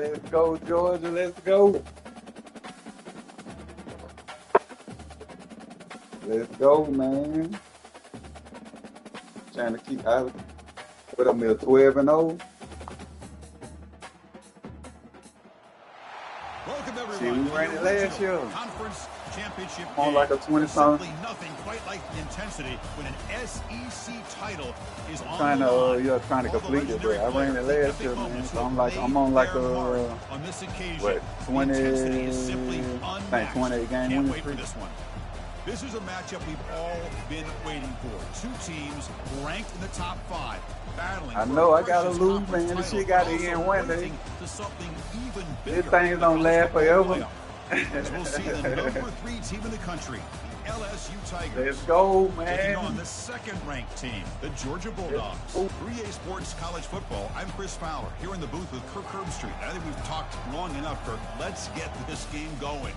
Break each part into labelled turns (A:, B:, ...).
A: Let's go, Georgia. Let's go. Let's go, man. Trying to keep out. What I'm here, 12-0.
B: Welcome everyone.
A: See, we ran it last year.
B: Conference championship
A: on
B: game.
A: like a 20-something.
B: Simply nothing quite like the intensity when an SEC title is on
A: Trying
B: the
A: to,
B: line.
A: trying to complete it, but I ran it last year, man. So I'm on like a
B: on this occasion.
A: What, 20?
B: Intensity is simply
A: I think
B: unmatched.
A: 28 game
B: Can't
A: winning
B: wait for
A: streak.
B: this one. This is a matchup we've all been waiting for. Two teams ranked in the top 5, battling.
A: I
B: for
A: know
B: a
A: I gotta
B: precious
A: lose,
B: conference
A: man. This
B: title,
A: shit got to
B: but
A: end
B: also
A: one day.
B: racing to something even bigger.
A: These things
B: the
A: don't
B: college
A: last
B: football
A: forever.
B: playoff. As we'll see the number 3 team in the country, the LSU Tigers.
A: Let's go,
B: Taking
A: man.
B: on the second-ranked team, the Georgia Bulldogs. 3A Sports College Football. I'm Chris Fowler, here in the booth with Kirk Herbstreit. I think we've talked long enough, Kirk. Let's get this game going.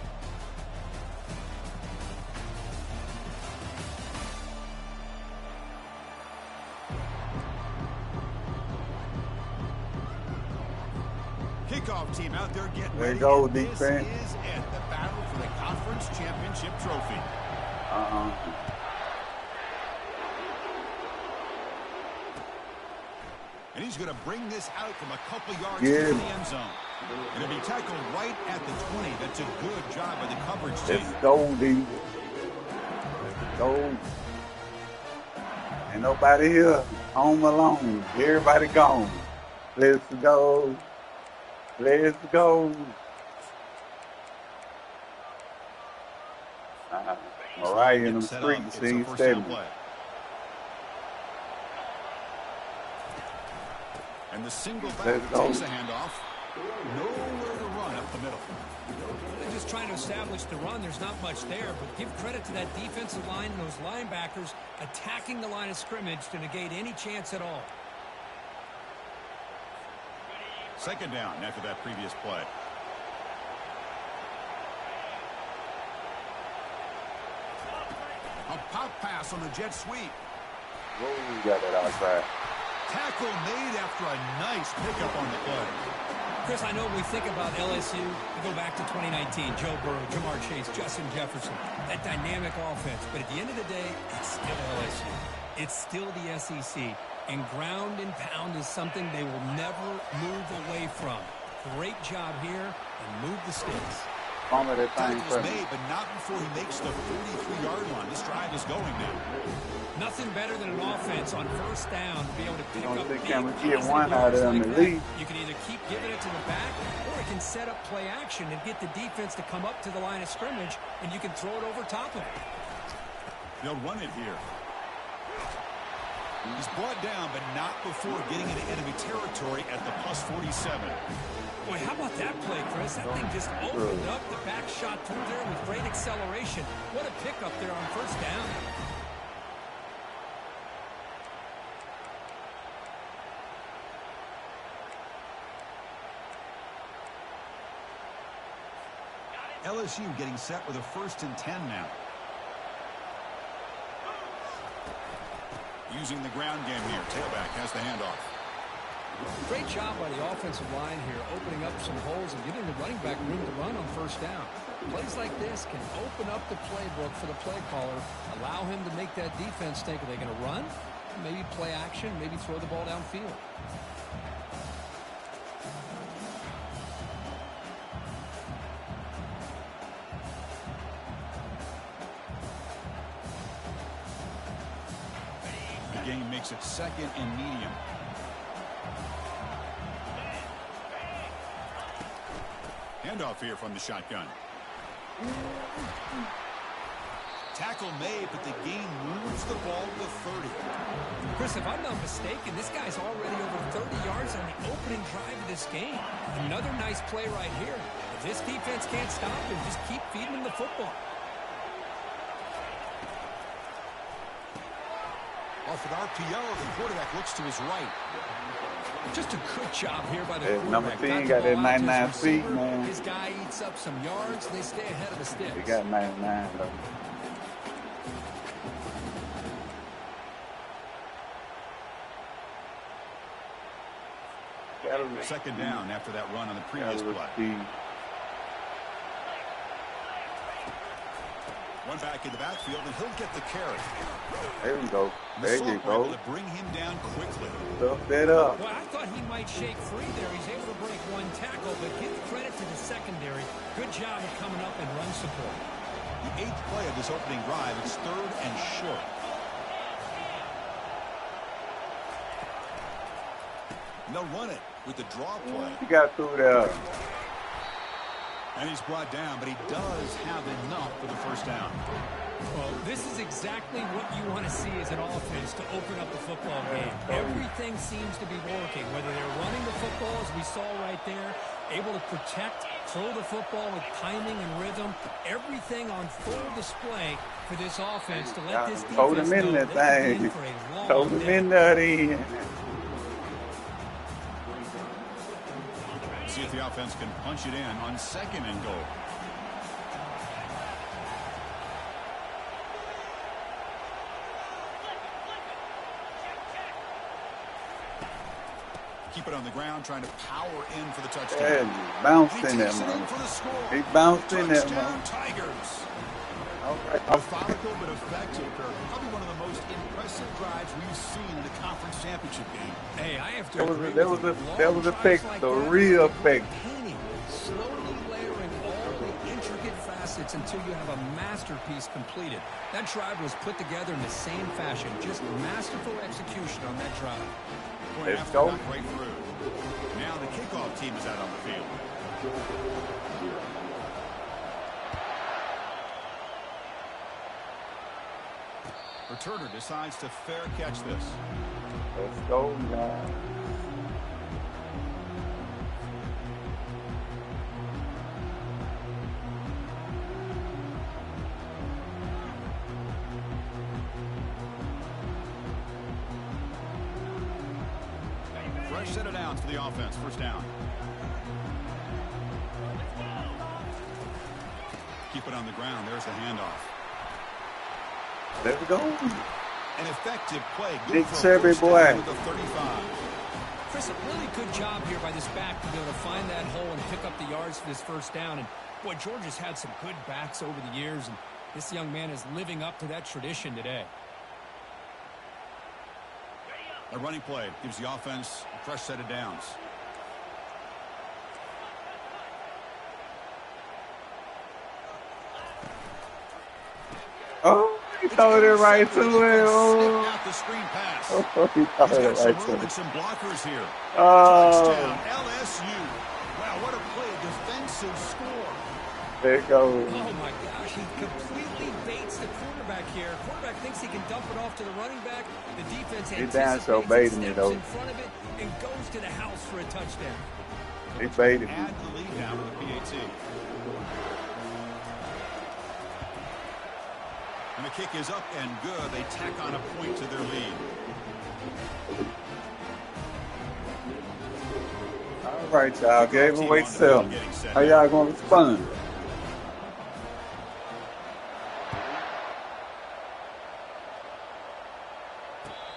B: Kickoff team out there getting
A: There
B: ready.
A: you go,
B: and this
A: defense.
B: is it, the battle for the conference championship trophy. And he's going to bring this out from a couple yards into the end zone. Going to be tackled right at the 20. That's a good job by the coverage team.
A: Let's go, D. Let's go. Ain't nobody here. Home alone. Everybody gone. Let's go. Let's go. Mariah in them streets, sing steady.
B: And the single back
A: Let's go.
B: takes a handoff. Nowhere to run up the middle.
C: They're just trying to establish the run. There's not much there, but give credit to that defensive line and those linebackers attacking the line of scrimmage to negate any chance at all.
B: Second down after that previous play. A pop pass on the jet sweep.
A: Whoa, you got that outside.
B: Tackle made after a nice pickup on the play.
C: Chris, I know when we think about LSU, we go back to 2019, Joe Burrow, Jamar Chase, Justin Jefferson, that dynamic offense. But at the end of the day, it's still LSU. It's still the SEC. And ground and pound is something they will never move away from. Great job here, and move the sticks.
B: Tackle's made, but not before he makes the 43-yard line. This drive is going now.
C: Nothing better than an offense on first down to be able to pick up big
A: can we get
C: positive
A: one out
C: yards
A: of them
C: like
A: at
C: that.
A: least?
C: You can either keep giving it to the back, or it can set up play action and get the defense to come up to the line of scrimmage, and you can throw it over top of it.
B: They'll run it here. He's brought down, but not before getting into enemy territory at the +47.
C: Boy, how about that play, Chris? That thing just opened up. The back shot through there with great acceleration. What a pickup there on first down.
B: LSU getting set with a 1st and 10 now. Using the ground game here. Tailback has the handoff.
C: Great job by the offensive line here, opening up some holes and giving the running back room to run on first down. Plays like this can open up the playbook for the play caller, allow him to make that defense think, are they going to run? Maybe play action, maybe throw the ball downfield.
B: The game makes it 2nd and medium. Handoff here from the shotgun. Tackle made, but the game moves the ball to 30.
C: Chris, if I'm not mistaken, this guy's already over 30 yards on the opening drive of this game. Another nice play right here. If this defense can't stop him, just keep feeding him the football.
B: Off an RPO, the quarterback looks to his right.
C: Just a good job here by the
A: Hey, number
C: quarterback.
A: 10 got that
C: the ball out to
A: 99
C: his
A: feet,
C: receiver.
A: man.
C: His guy eats up some yards. They stay ahead of the sticks.
A: He got 99, though.
B: Second down after that run on the previous play. One back in the backfield, and he'll get the carry.
A: There we go. There you go.
B: To bring him down quickly.
A: Stuff that up.
C: Well, I thought he might shake free there. He's able to break one tackle, but give credit to the secondary. Good job of coming up and run support.
B: The 8th play of this opening drive. It's 3rd and short. And they'll run it with the draw play.
A: He got through there.
B: And he's brought down, but he does have enough for the first down.
C: Well, this is exactly what you want to see as an offense to open up the football game. Everything seems to be working, whether they're running the football, as we saw right there, able to protect, throw the football with timing and rhythm. Everything on full display for this offense to let this defense
A: hold him in
C: know
A: that
C: they've been
A: thing.
C: for a long
A: Hold him
C: day.
A: in there.
B: See if the offense can punch it in on 2nd and goal. Keep it on the ground, trying to power in for the touchdown.
A: Yeah, he bounced in there, man. He bounced in there, man.
B: Tigers.
A: All right.
B: Methodical but effective, Kirk. Probably one of the most impressive drives we've seen in a conference championship game.
C: Hey, I have to
A: That
C: agree
A: was
C: with you.
A: that was a
C: Long
A: pick,
C: drives like
A: the
C: that,
A: real
C: they're
A: pick.
C: painting, slowly layering all the intricate facets until you have a masterpiece completed. That drive was put together in the same fashion, just masterful execution on that drive.
B: Boy,
A: Let's
B: after
A: go.
B: got right through. Now the kickoff team is out on the field. Returner decides to fair catch this.
A: Let's go, guys.
B: Fresh set of downs for the offense. First down. Keep it on the ground. There's the handoff.
A: There we go.
B: An effective play. Good
A: Big
B: for a
A: Chevy
B: first down
A: boy.
B: at the 35.
C: Chris, a really good job here by this back to be able to find that hole and pick up the yards for this first down. And, boy, Georgia's had some good backs over the years, and this young man is living up to that tradition today.
B: A running play gives the offense a fresh set of downs.
A: Oh, he threw it right to him. Oh,
B: Out the screen pass.
A: he threw
B: He's
A: it
B: got
A: right
B: some
A: to
B: room
A: him.
B: and some blockers here.
A: Oh,
B: Touchdown, LSU. Wow, what a play, a defensive score.
A: there it goes.
C: Oh, my gosh, he completely baits the quarterback here. Quarterback thinks he can dump it off to the running back. The defense
A: He damn
C: anticipates
A: sure
C: it,
A: baiting it,
C: steps
A: though.
C: in front of it, and goes to the house for a touchdown.
A: He baited me.
B: Add the lead now with the PAT. And the kick is up and good. They tack on a point to their lead.
A: All right, y'all. Gave away 7. How y'all going to respond?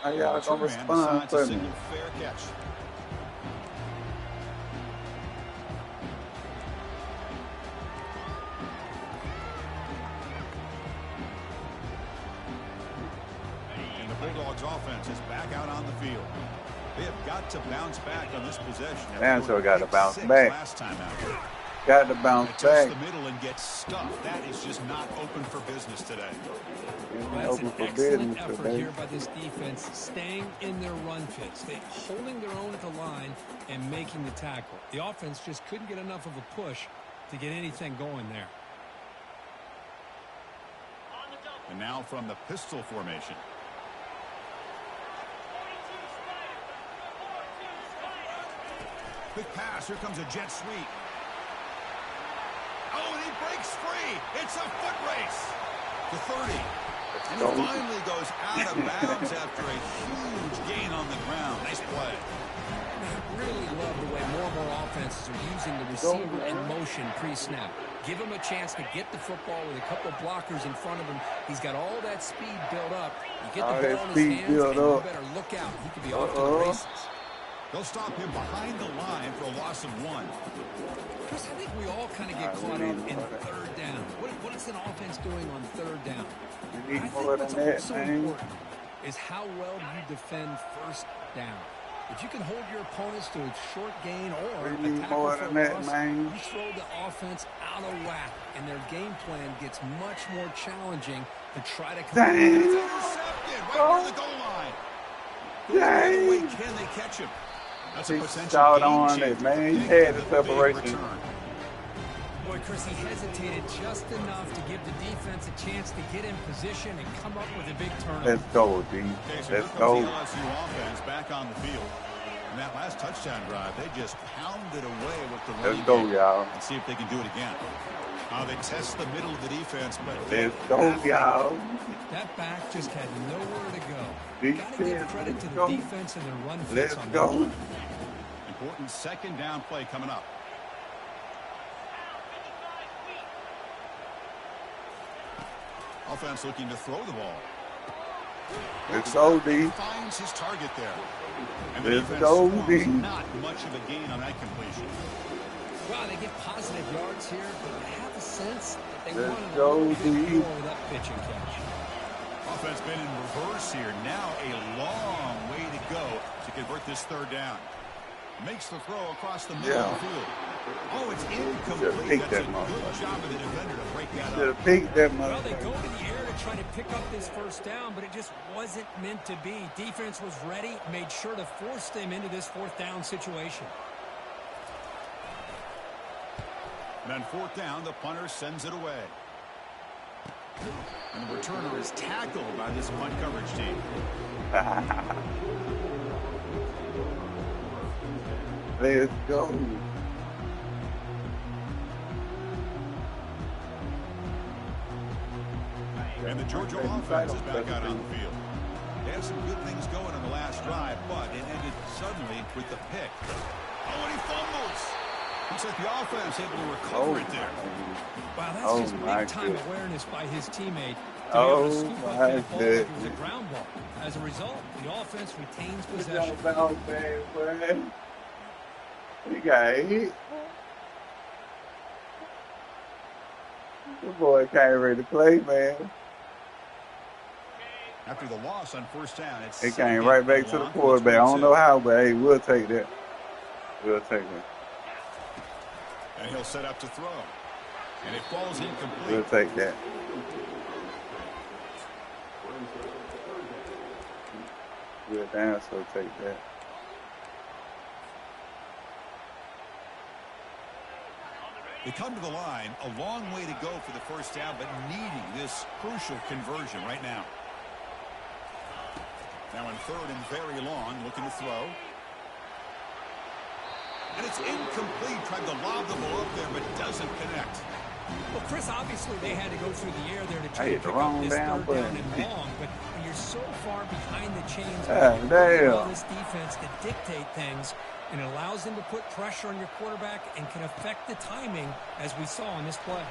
A: How y'all going to respond
B: Decides to
A: for me?
B: signal fair catch. And the Bulldogs offense is back out on the field. They have got to bounce back on this possession.
A: Damn sure got to
B: Pick
A: bounce
B: 6
A: back.
B: Last time out.
A: Got to bounce
B: Test
A: back.
B: the middle and get stuffed. That is just not open for business today.
C: Well, that's
A: Open
C: an
A: for
C: excellent
A: business
C: effort
A: today.
C: here by this defense, staying in their run fits, holding their own at the line and making the tackle. The offense just couldn't get enough of a push to get anything going there.
B: And now from the pistol formation. Quick pass. Here comes a jet sweep. Oh, and he breaks free. It's a foot race. To 30. And he finally goes out of bounds after a huge gain on the ground. Nice play.
C: I really love the way more and more offenses are using the receiver in motion pre-snap. Give him a chance to get the football with a couple of blockers in front of him. He's got all that speed built up. You get the ball in his hands, and you better look out. He could be off to the races.
B: They'll stop him behind the line for a loss of 1.
C: Chris, I think we all kind of get caught up in third down. What is an offense doing on third down?
A: You
C: I
A: need
C: think
A: more
C: what's
A: than that,
C: also
A: man.
C: important is how well you defend first down. If you can hold your opponents to a short gain or
A: You
C: a
A: need
C: tackle
A: more
C: for a
A: than that,
C: loss,
A: man.
C: you throw the offense out of whack, and their game plan gets much more challenging to try to come.
A: Dang.
B: It's intercepted right near the goal line. Going the other way, can they catch him? That's a
A: He
B: potential
A: shot
B: game
A: on
B: changer.
A: it, man. He
B: Big
A: had the
B: big
A: separation.
B: return.
C: Boy, Chris, he hesitated just enough to give the defense a chance to get in position and come up with a big turnover.
A: Let's go, D.
B: Okay, so
A: Let's
B: here
A: go.
B: comes the LSU offense back on the field. And that last touchdown drive, they just pounded away with the running
A: Let's go,
B: game.
A: y'all.
B: And see if they can do it again. They test the middle of the defense, but
A: Let's go, y'all.
C: That back just had nowhere to go.
A: Defense,
C: Got to give credit to the
A: go.
C: defense and their run fits
A: Let's
C: on
A: go.
C: that one.
B: important second down play coming up. Offense looking to throw the ball.
A: Let's go, D.
B: Finds his target there. And the
A: Let's
B: defense
A: go,
B: swarms.
A: D.
B: Not much of a gain on that completion.
C: Wow, they get positive yards here, but I have a sense that they
A: Let's
C: wanted a
A: go,
C: little bit
A: D.
C: more with that pitch and catch.
B: Offense been in reverse here. Now a long way to go to convert this third down. Makes the throw across the middle of the field. Oh, it's incomplete. That's a good job of the defender to break that
A: Should
B: up.
A: have picked that
C: Well, they
A: motherfucker.
C: go to the air to try to pick up this first down, but it just wasn't meant to be. Defense was ready, made sure to force them into this fourth down situation.
B: And on fourth down, the punter sends it away. And the returner is tackled by this punt coverage team.
A: Let's go.
B: And the Georgia offense is back out on the field. They had some good things going on the last drive, but it ended suddenly with the pick. Oh, and he fumbles. Looks like the offense able to recover it there.
C: Wow, that's
A: Oh,
C: just
A: my
C: big-time
A: goodness.
C: awareness by his teammate to be able
A: Oh,
C: to scoop up
A: my
C: that ball like it was a
A: goodness.
C: ground ball. As a result, the offense retains
A: Good
C: possession.
A: job, Bounce, man. He got hit. This boy can't ready to play, man.
B: After the loss on first down, it's
A: He came right back to the quarterback. I don't know how, but hey, we'll take that. We'll take it.
B: And he'll set up to throw. And it falls
A: We'll
B: incomplete.
A: take that. Good down, so take that.
B: They come to the line, a long way to go for the first down, but needing this crucial conversion right now. Now in third and very long, looking to throw. And it's incomplete. Tried to lob the ball up there, but doesn't connect.
C: Well, Chris, obviously they had to go through the air there to
A: I
C: try to
A: hit the
C: pick up
A: wrong
C: this
A: down
C: third down
A: button.
C: and long, but when you're so far behind the chains,
A: Ah,
C: you really allow
A: damn.
C: this defense to dictate things, and it allows them to put pressure on your quarterback and can affect the timing, as we saw on this play.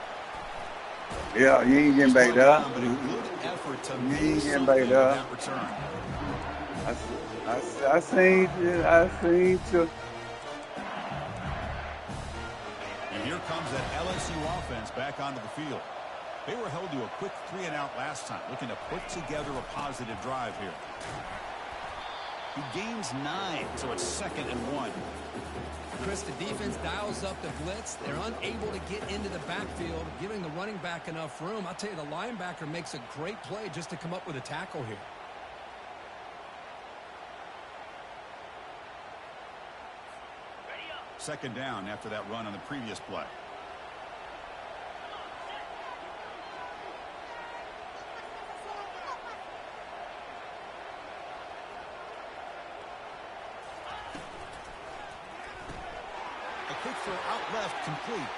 A: Yeah, you ain't getting back
B: But
A: up.
B: a good effort to
A: You
B: make
A: ain't getting
B: something
A: back
B: of
A: up.
B: that return.
A: I seen you. I seen you.
B: And here comes that LSU offense back onto the field. They were held to a quick 3-and-out last time, looking to put together a positive drive here. He gains 9, so it's 2nd and 1.
C: Chris, the defense dials up the blitz. They're unable to get into the backfield, giving the running back enough room. I'll tell you, the linebacker makes a great play just to come up with a tackle here.
B: Second down after that run on the previous play. A quick throw out left, complete.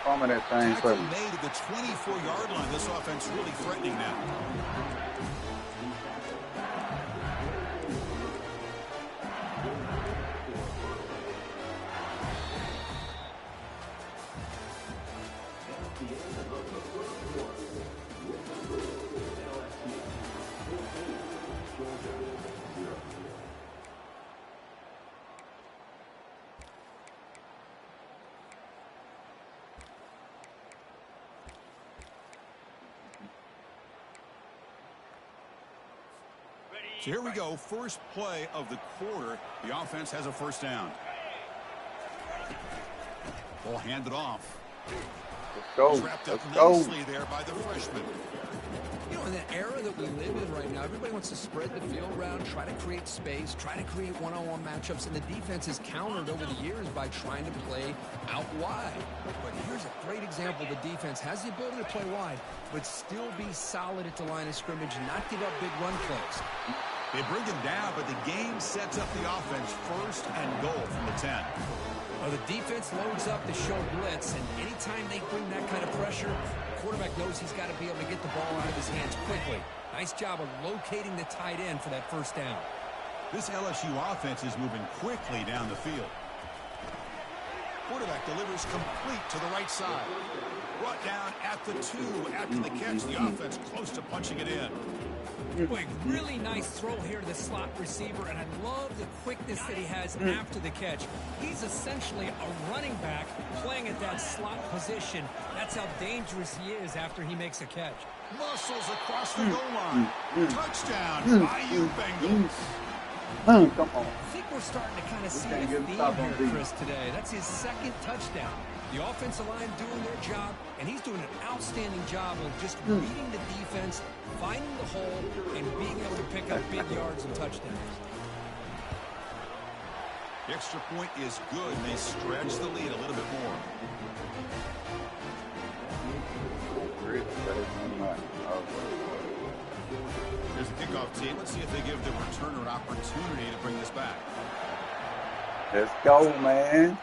A: Palm that thing for
B: Tackle
A: me.
B: made at the 24-yard line. This offense really threatening now. So here we go. First play of the quarter. The offense has a first down. Ball handed off.
A: Let's go.
B: He's wrapped up
A: Let's go.
B: nicely there by the freshman.
C: You know, in the era that we live in right now, everybody wants to spread the field around, try to create space, try to create one-on-one matchups, and the defense is countered over the years by trying to play out wide. But here's a great example. The defense has the ability to play wide, but still be solid at the line of scrimmage and not give up big run plays.
B: They bring him down, but the game sets up the offense first and goal from the 10.
C: Well, the defense loads up to show blitz, and anytime they bring that kind of pressure, the quarterback knows he's got to be able to get the ball out of his hands quickly. Nice job of locating the tight end for that first down.
B: This LSU offense is moving quickly down the field. Quarterback delivers complete to the right side. Brought down at the 2 after the catch. The offense close to punching it in.
C: Boy, really nice throw here to the slot receiver, and I love the quickness that he has after the catch. He's essentially a running back playing at that slot position. That's how dangerous he is after he makes a catch.
B: Muscles across the goal line. Touchdown, IU Bengals.
A: Come on.
C: I think we're starting to kind of see a
A: can't get
C: theme
A: stopped on
C: here,
A: these.
C: Chris, today. That's his second touchdown. The offensive line doing their job, and he's doing an outstanding job of just reading the defense, finding the hole, and being able to pick up big yards and touchdowns.
B: The extra point is good, and they stretch the lead a little bit more. Here's the kickoff team. Let's see if they give the returner an opportunity to bring this back.
A: Let's go, man.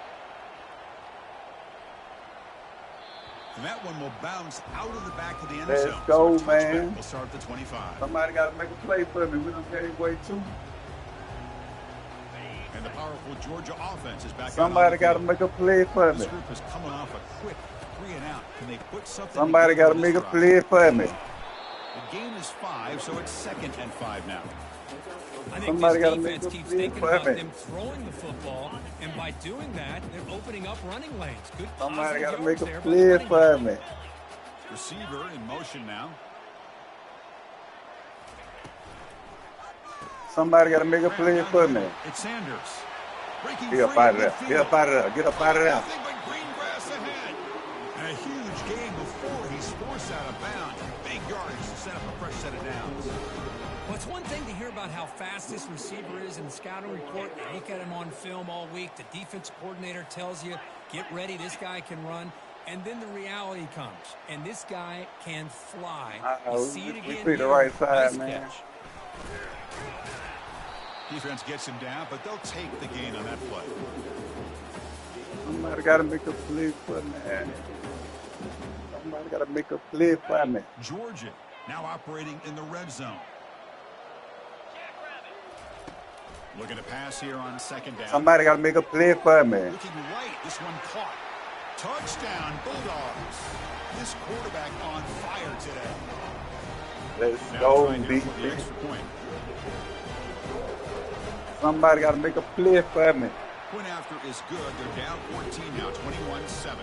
B: And that one will bounce out of the back of the end
A: Let's
B: zone.
A: go,
B: So
A: man.
B: We'll start at the 25.
A: Somebody got to make a play for me. We don't get way too.
B: And the powerful Georgia offense is back.
A: Somebody got to make a play for me.
B: This group is coming off a quick 3 and out. Can they put something?
A: Somebody got to make a play for me.
B: The game is 5, so it's 2nd and 5 now.
C: I think
A: Somebody
C: this
A: gotta
C: defense
A: make a
C: keeps
A: play
C: thinking
A: for
C: about
A: me.
C: them throwing the football, and by doing that, they're opening up running lanes. Good
A: Somebody got to
C: positive
A: make
C: yards
A: a
C: there by the
A: play
C: running
A: for
C: back.
A: me.
B: Receiver in motion now.
A: Somebody got to make a play for me.
B: It's Sanders. Breaking
A: Get up
B: free
A: out of
B: in
A: there.
B: midfield.
A: Get up out of there. Get up out of there.
B: Nothing but green grass ahead. And a huge gain before he's forced out of bounds. Big yardage to set up a fresh set of downs.
C: Well, it's one thing to hear about how fast this receiver is in the scouting report. You look at him on film all week. The defense coordinator tells you, get ready, this guy can run. And then the reality comes, and this guy can fly. You see it
A: We
C: again
A: picked the
C: here.
A: right side,
C: Nice
A: man.
C: catch.
B: Defense gets him down, but they'll take the gain on that play.
A: Somebody got to make a play for me. Somebody got to make a play for me.
B: Georgia now operating in the red zone. Looking to pass here on 2nd down.
A: Somebody got to make a play for me.
B: Looking right. This one caught. Touchdown, Bulldogs. This quarterback on fire today.
A: Let's
B: Now
A: go,
B: trying here for the
A: BC.
B: extra point.
A: Somebody got to make a play for me.
B: Point after is good. They're down 14 now, 21-7.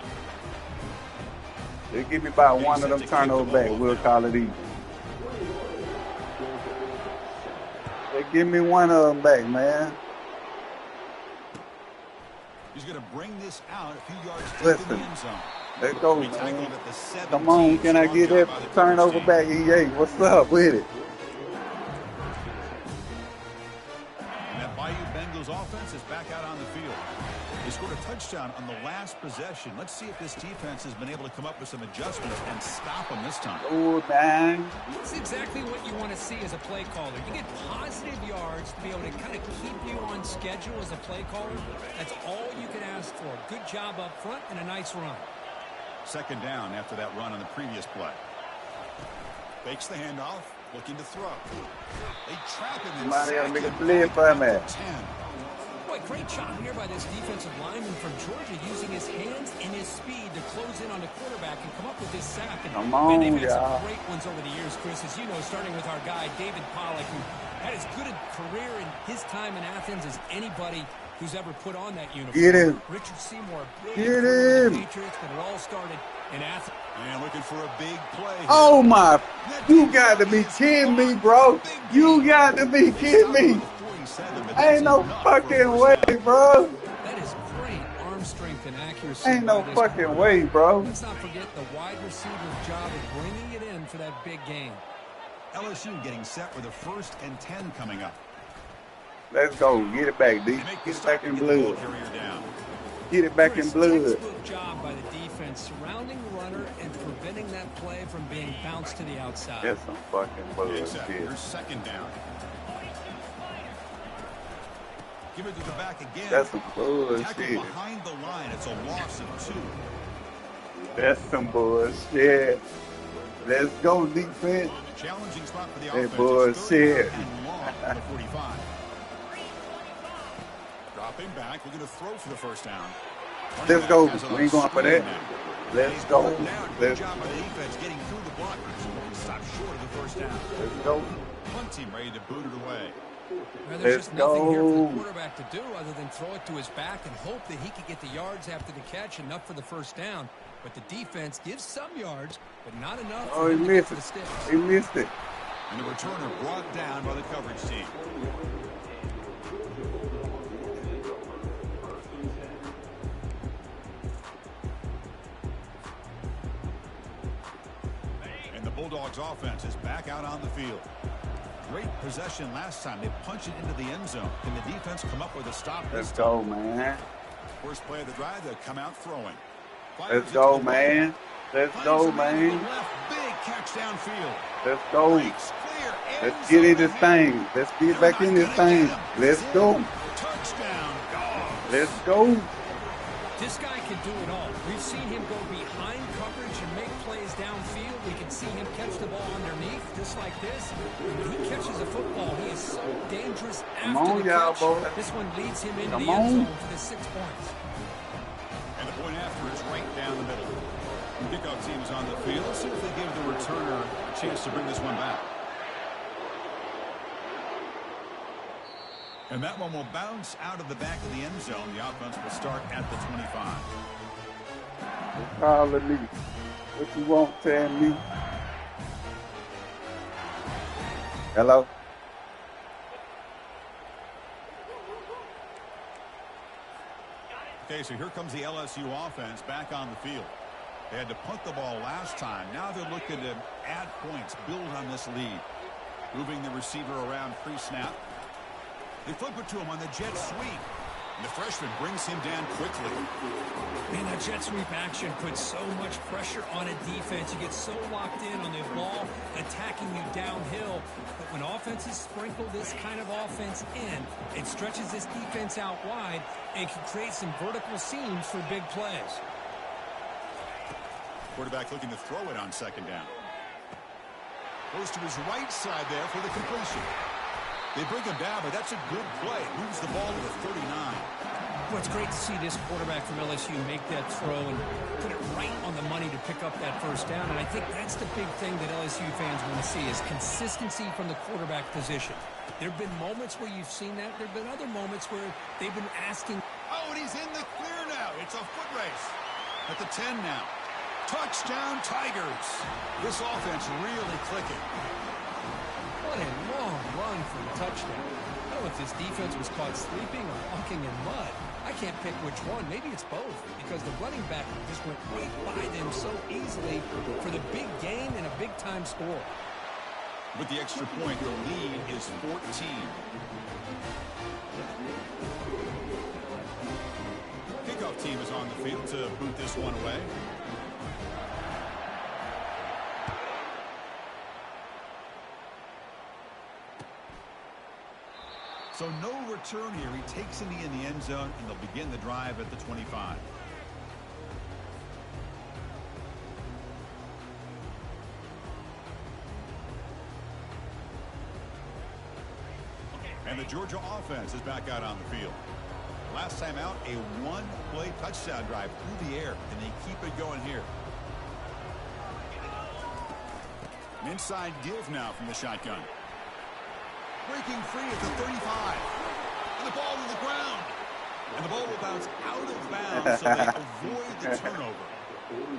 A: They give me about one of them turnovers back. We'll call it even. They give me one of them back, man.
B: He's going to bring this out a few yards deep in
A: Listen.
B: the end zone.
A: Let's go,
B: He tackled
A: man.
B: at the 17.
A: Come on, can I
B: Strong
A: get
B: job
A: that
B: by the
A: turnover
B: team.
A: back? EA, what's up with it?
B: And that Bayou Bengals offense is back out on the field. They scored a touchdown on the last possession. Let's see if this defense has been able to come up with some adjustments and stop them this time.
A: Oh, man.
C: That's exactly what you want to see as a play caller. You get positive yards to be able to kind of keep you on schedule as a play caller. That's all you can ask for. Good job up front and a nice run.
B: 2nd down after that run on the previous play. Fakes the handoff, looking to throw. They trap him and
A: Somebody got to
B: sack
A: make a
B: him
A: play
B: back
A: for
B: at
A: me.
B: the 10.
C: Boy, great job here by this defensive lineman from Georgia using his hands and his speed to close in on the quarterback and come up with this sack. And
A: Come
C: man,
A: on,
C: they've had
A: y'all.
C: some great ones over the years, Chris, as you know, starting with our guy, David Pollack, who had as good a career in his time in Athens as anybody who's ever put on that uniform.
A: Get him.
C: Richard Seymour,
A: Get
C: brilliant career with
A: him.
C: the Patriots, but it all started
B: And looking for a big play here.
A: Oh, my. You got to be kidding me, bro. You got to be kidding me. Ain't no fucking way, bro.
C: That is great arm strength and accuracy.
A: Ain't no fucking way, bro.
C: Let's not forget the wide receiver's job of bringing it in for that big game.
B: LSU getting set with a 1st and 10 coming up.
A: Let's go. Get it back, D. Get it back in blood. Get it back in blood.
C: Textbook job by the defense surrounding the runner and preventing that play from being bounced to the outside.
A: That's some fucking bullshit.
B: Here's 2nd down. Give it to the back again.
A: That's some bullshit.
B: Tackle behind the line. It's a loss of 2.
A: That's some bullshit. Let's go, defense.
B: Challenging spot for the
A: Hey,
B: offense.
A: bullshit.
B: And long for the 45. Dropping back. We're going to throw for the 1st down.
A: Let's go. We ain't going for that. Let's go.
B: Good job by the defense getting through the blockers. Stop short of the 1st down.
A: Let's go.
B: Punt team ready to boot it away.
C: Well, there's just nothing here for the quarterback to do other than throw it to his back and hope that he can get the yards after the catch, enough for the 1st down. But the defense gives some yards, but not enough.
A: Oh, he missed it. He missed it.
B: And the returner brought down by the coverage team. And the Bulldogs offense is back out on the field. Great possession last time. They punched it into the end zone. Can the defense come up with a stop this
A: Let's
B: time?
A: go, man.
B: First play of the drive, they'll come out throwing.
A: Let's go, man. Let's go, man.
B: Big catch downfield.
A: Let's go. Let's get in this thing. Let's get back in this thing. Let's go.
B: Touchdown.
A: Let's go.
C: This guy can do it all. We've seen him go behind coverage and make plays downfield. We can see him catch the ball underneath, just like this. When he catches a football, he is so dangerous after the catch. This one leads him into the end zone for the 6 points.
B: And the point after is right down the middle. The kickoff team is on the field. Let's see if they give the returner a chance to bring this one back. And that one will bounce out of the back of the end zone. The offense will start at the 25.
A: Calling me. What you want, tell me? Hello?
B: Okay, so here comes the LSU offense back on the field. They had to punt the ball last time. Now they're looking to add points, build on this lead. Moving the receiver around pre-snap. They flip it to him on the jet sweep. And the freshman brings him down quickly.
C: Man, that jet sweep action puts so much pressure on a defense. You get so locked in on the ball attacking you downhill. But when offenses sprinkle this kind of offense in, it stretches this defense out wide and can create some vertical seams for big plays.
B: Quarterback looking to throw it on 2nd down. Goes to his right side there for the completion. They bring him down, but that's a good play. Moves the ball to the 39.
C: Well, it's great to see this quarterback from LSU make that throw and put it right on the money to pick up that 1st down. And I think that's the big thing that LSU fans want to see is consistency from the quarterback position. There have been moments where you've seen that. There have been other moments where they've been asking.
B: Oh, and he's in the clear now. It's a foot race. At the 10 now. Touchdown, Tigers. This offense really clicking.
C: What a long run for a touchdown. I don't know if this defense was caught sleeping or walking in mud. I can't pick which one. Maybe it's both because the running back just went right by them so easily for the big gain and a big-time score.
B: With the extra point, the lead is 14. Kickoff team is on the field to boot this one away. So no return here. He takes it in the end zone, and they'll begin the drive at the 25. And the Georgia offense is back out on the field. Last time out, a one-play touchdown drive through the air, and they keep it going here. An inside give now from the shotgun. Breaking free at the 35. And the ball to the ground. And the ball will bounce out of bounds so they avoid the turnover.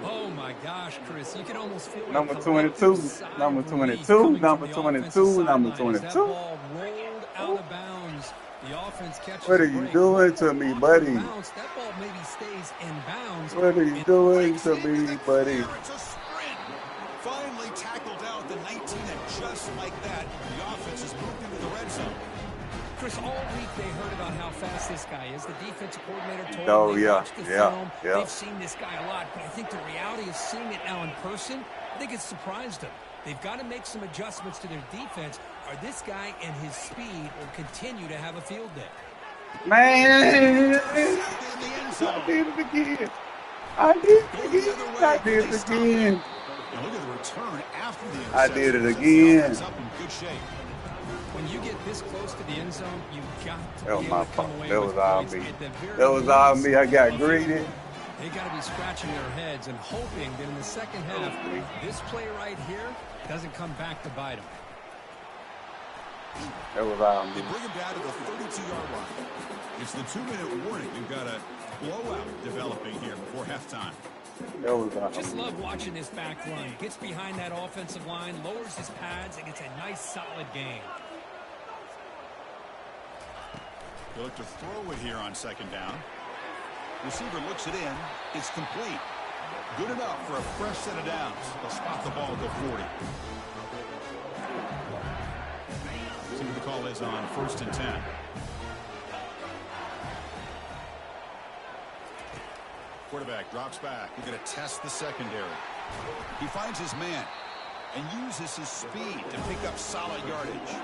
C: Oh, my gosh, Chris. You can almost feel
A: Number
C: a
A: 22.
C: sigh
A: Number
C: of relief
A: 22.
C: coming from
A: Number
C: the offensive
A: 22. Number
C: sideline as that
A: 22.
C: ball rolled out of bounds. The offense catches
A: What
C: a
A: are you
C: break.
A: doing to me,
C: Awkward
A: buddy?
C: bounce. That ball maybe stays in bounds.
A: What are you doing to me, buddy?
B: It's a sprint. Finally tackled out the 19, and just like that, the offense has moved into the red zone.
C: Chris, all week they heard about how fast this guy is. The defensive coordinator told
A: Oh,
C: them they
A: yeah,
C: watched the
A: yeah,
C: film.
A: yeah.
C: They've seen this guy a lot, but I think the reality of seeing it now in person, I think it's surprised them. They've got to make some adjustments to their defense, or this guy and his speed will continue to have a field day.
A: Man, I did it again. I did it again. I did it again.
B: Now look at the return after the interception.
A: I did it again.
B: Up in good shape.
C: When you get this close to the end zone, you've got to
A: That was
C: be
A: my
C: able to come
A: fault.
C: away
A: That
C: with
A: was all
C: points
A: me.
C: at the very
A: That was all
C: least.
A: me. I got greedy.
C: They got to be scratching their heads and hoping that in the second half, this play right here doesn't come back to bite them.
A: That was all
B: They
A: me.
B: bring him down to the 32-yard line. It's the 2-minute warning. We've got a blowout developing here before halftime.
A: That was all
C: Just
A: me.
C: love watching this back run. Gets behind that offensive line, lowers his pads, and gets a nice, solid gain.
B: They look to throw it here on second down. Receiver looks it in. It's complete. Good enough for a fresh set of downs. They'll spot the ball at the 40. See what the call is on 1st and 10. Quarterback drops back. We're going to test the secondary. He finds his man and uses his speed to pick up solid yardage.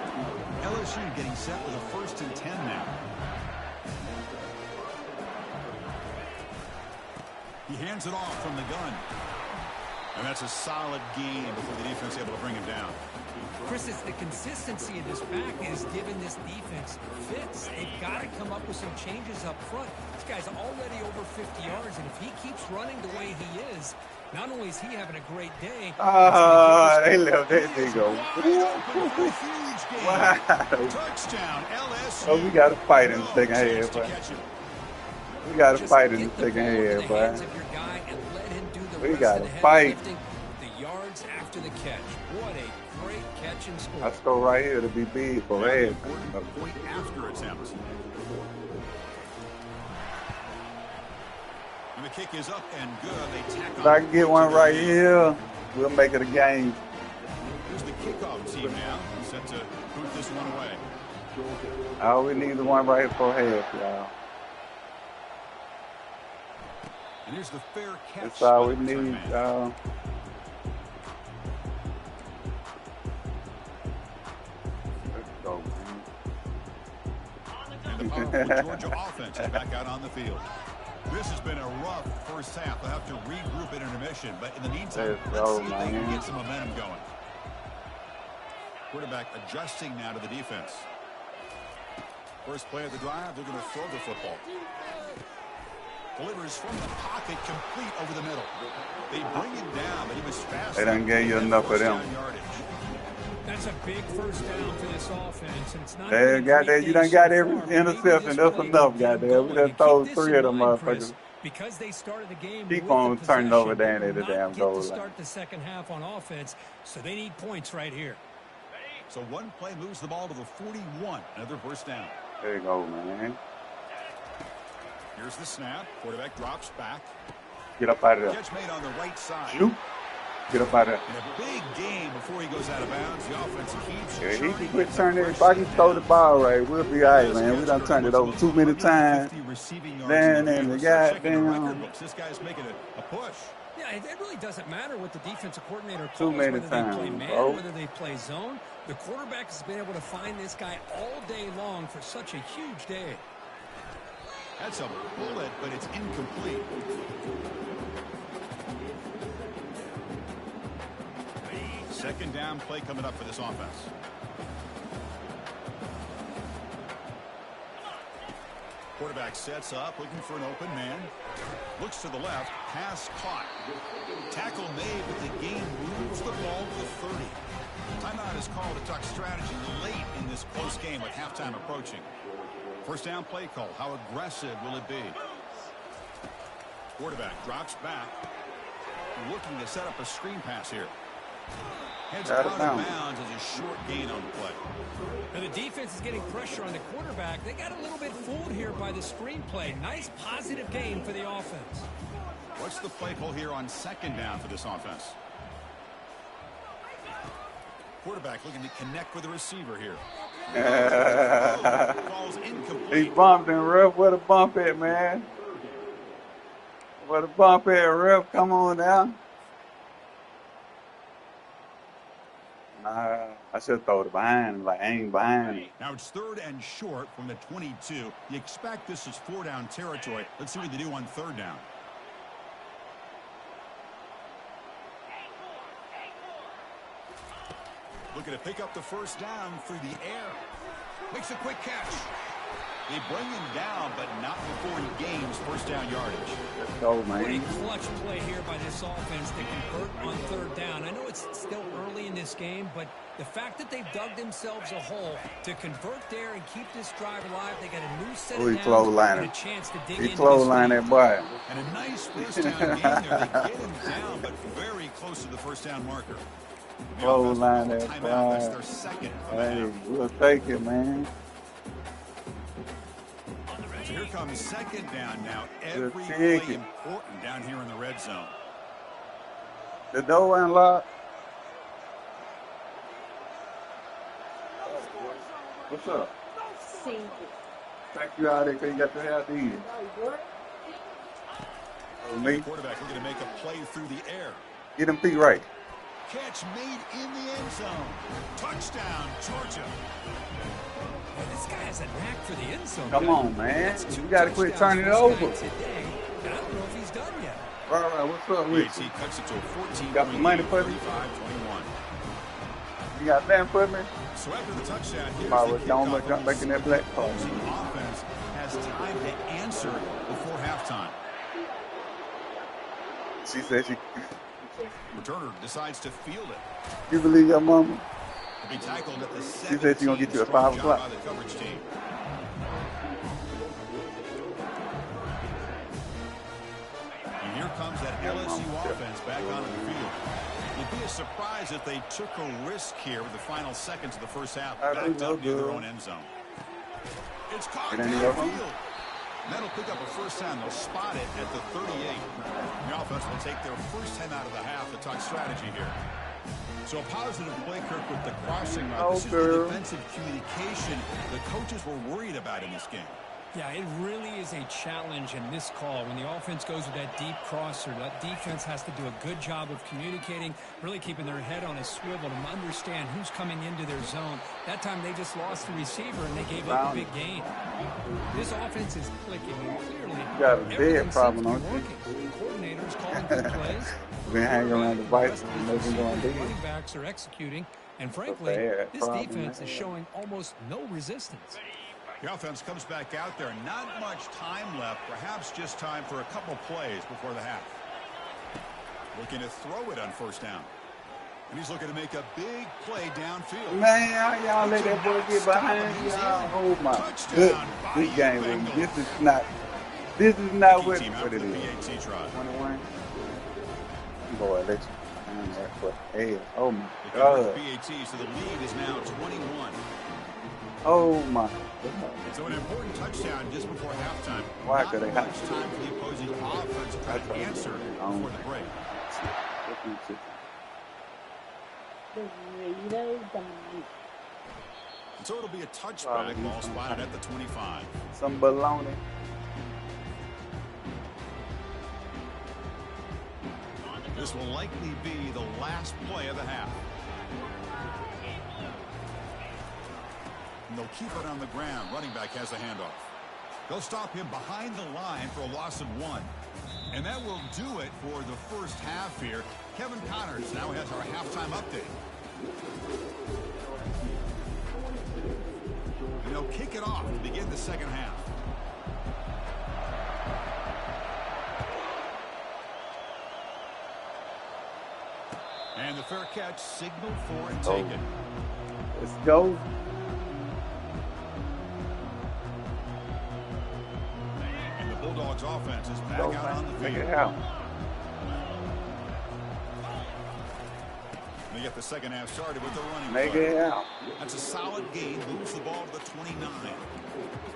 B: LSU getting set with a 1st and 10 now. He hands it off from the gun. And that's a solid gain before the defense is able to bring him down.
C: Chris, it's the consistency of this back is giving this defense fits. They've got to come up with some changes up front. This guy's already over 50 yards, and if he keeps running the way he is, not only is he having a great day.
A: They left that thing go.
B: Wow.
A: Wow.
B: Touchdown, LSU.
A: Oh, we got to fight in the second half, boy. We got to fight in the second half, boy. We got to fight.
C: The yards after the catch. What a great catch and score.
A: I score right here to be big for Red.
B: A point after attempt. And the kick is up and good. They tack on.
A: If I can get one right here, we'll make it a game.
B: Here's the kickoff team now. Set to put this one away.
A: All we need is one right here for half, y'all.
B: And here's the fair catch.
A: That's all we need, y'all. Let's go,
B: And the powerful Georgia offense is back out on the field. This has been a rough first half. They'll have to regroup at intermission, but in the meantime, let's see if they can get some momentum going. Quarterback adjusting now to the defense. First play of the drive, they're going to throw the football. Delivers from the pocket, complete over the middle. They bring him down, but he was fast.
A: They done gave you enough of them.
C: That's a big first down for this offense, and it's not.
A: Hey, goddamn, you done got every interception. That's enough, goddamn. We done throw 3 of them motherfuckers.
C: Because they started the game.
A: Keep on turning over down at the damn goal line.
C: Start the second half on offense, so they need points right here.
B: So one play moves the ball to the 41. Another first down.
A: There you go, man.
B: Here's the snap. Quarterback drops back.
A: Get up out of there.
B: Catch made on the right side.
A: Shoot. Get up out of there.
B: And a big game before he goes out of bounds. The offense keeps.
A: Yeah, he can quit turning it. If I can throw the ball right, we'll be all right, man. We done turned it over too many times. Then and the goddamn.
B: This guy's making a push.
C: Yeah, it really doesn't matter what the defensive coordinator calls,
A: Too many
C: whether
A: times,
C: they play man,
A: bro.
C: whether they play zone. The quarterback has been able to find this guy all day long for such a huge day.
B: That's a bullet, but it's incomplete. Second down play coming up for this offense. Quarterback sets up, looking for an open man. Looks to the left, pass caught. Tackle made, but the game moves the ball to the 30. Timeout is called to talk strategy late in this close game with halftime approaching. First down play call. How aggressive will it be? Quarterback drops back. looking to set up a screen pass here. Heads out of bounds as a short gain on the play.
C: Now the defense is getting pressure on the quarterback. They got a little bit fooled here by the screen play. Nice positive gain for the offense.
B: What's the play call here on second down for this offense? Quarterback looking to connect with the receiver here. Falls incomplete.
A: He bumped and Ref. Where the bump at, man? Where the bump at, Ref? Come on now. Nah, I should throw it behind him, like aim behind him.
B: Now it's 3rd and short from the 22. You expect this is 4-down territory. Let's see what they do on 3rd down. Looking to pick up the first down through the air. Makes a quick catch. They bring him down, but not before he gains first down yardage.
A: Let's go, man.
C: Pretty clutch play here by this offense to convert on 3rd down. I know it's still early in this game, but the fact that they've dug themselves a hole to convert there and keep this drive alive, they got a new set of downs and a chance to dig into this.
A: He clotheslined that boy.
B: And a nice first down gain there. They get him down, but very close to the first down marker.
A: Clothesline that
B: That's
A: boy.
B: their second.
A: Hey, we'll take it, man.
B: So here comes second down now. Every play important down here in the red zone.
A: The door unlocked. What's up? Thank you out there because you got to have these.
B: The quarterback looking to make a play through the air.
A: Get them feet right.
B: Catch made in the end zone. Touchdown, Georgia.
C: Well, this guy has a knack for the end zone.
A: Come on, man. You got to quit turning it over.
C: Today, and I don't know if he's done yet.
A: All right, what's up with you?
B: Cuts it to a 14.
A: Got the money for me?
B: 35-21.
A: You got that for me?
B: So after the touchdown, here's
A: Power
B: the
A: down,
B: kickoff.
A: jump back in that black car.
B: The offense has time to answer before halftime.
A: She said she.
B: Returner decides to field it.
A: You believe your mama?
B: To be tackled at the
A: She said she's going to get you at 5 o'clock.
B: by the coverage team. And here comes that LSU offense back onto the field. It'd be a surprise if they took a risk here with the final seconds of the first half. Backed up near their own end zone. It's caught downfield. That'll pick up a first down. They'll spot it at the 38. The offense will take their first 10 out of the half to talk strategy here. So a positive play, Kirk, with the crossing route. This is the defensive communication the coaches were worried about in this game.
C: Yeah, it really is a challenge in this call. When the offense goes with that deep crosser, that defense has to do a good job of communicating, really keeping their head on a swivel to understand who's coming into their zone. That time they just lost the receiver and they gave up a big gain. This offense is clicking, and clearly
A: got a dead problem on
C: working. Coordinators calling good plays.
A: We're hanging around the devices and making going dead.
C: Running backs are executing, and frankly, this defense is showing almost no resistance.
B: The offense comes back out there. Not much time left. Perhaps just time for a couple plays before the half. Looking to throw it on first down. And he's looking to make a big play downfield.
A: Man, y'all let that boy get behind y'all. Oh my goodness. This game, this is not what it is. 21. Boy, let you behind that foot. Hey, oh my God.
B: BAT, so the lead is now 21.
A: Oh my.
B: So an important touchdown just before halftime.
A: Why could they have
B: time for the opposing offense to try to answer before the break. And so it'll be a touchback ball spotted at the 25.
A: Some baloney.
B: This will likely be the last play of the half. And they'll keep it on the ground. Running back has the handoff. They'll stop him behind the line for a loss of 1. And that will do it for the first half here. Kevin Connors now has our halftime update. And they'll kick it off to begin the second half. And the fair catch signaled for and taken.
A: Let's go.
B: And the Bulldogs offense is back out on the field. get the second half started with the running
A: Make
B: play.
A: it out.
B: That's a solid gain. Moves the ball to the 29.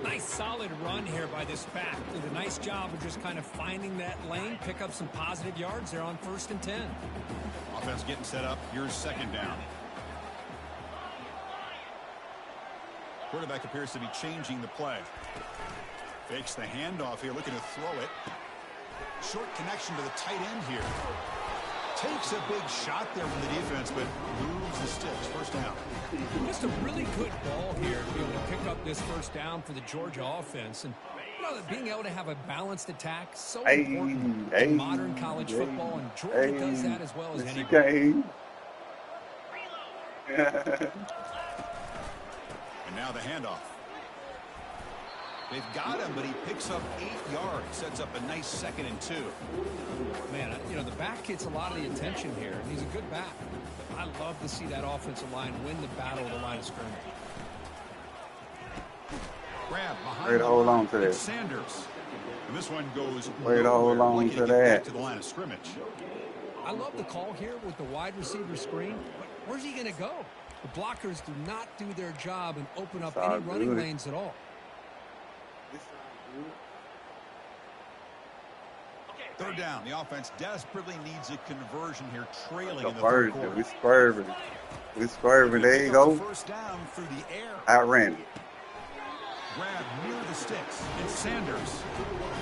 C: Nice solid run here by this back. Did a nice job of just kind of finding that lane, pick up some positive yards there on 1st and 10.
B: Offense getting set up. Here's second down. Quarterback appears to be changing the play. Fakes the handoff here, looking to throw it. Short connection to the tight end here. Takes a big shot there from the defense, but moves the sticks. First down.
C: Just a really good ball here to be able to pick up this first down for the Georgia offense. And you know, being able to have a balanced attack, so important in modern college football, and Georgia does that as well as anybody.
B: And now the handoff. They've got him, but he picks up 8 yards. Sets up a nice 2nd and 2.
C: Man, you know, the back gets a lot of the attention here, and he's a good back. I love to see that offensive line win the battle of the line of scrimmage.
B: Grab behind
A: Way to hold on to that.
B: Sanders. And this one goes
A: way to hold on to that.
B: To the line of scrimmage.
C: I love the call here with the wide receiver screen, but where's he going to go? The blockers do not do their job and open up any running lanes at all.
B: Third down. The offense desperately needs a conversion here, trailing in the
A: third
B: third quarter.
A: We swerving. We swerving. There you go.
B: First down through the air.
A: Outran it.
B: Grab near the sticks. It's Sanders.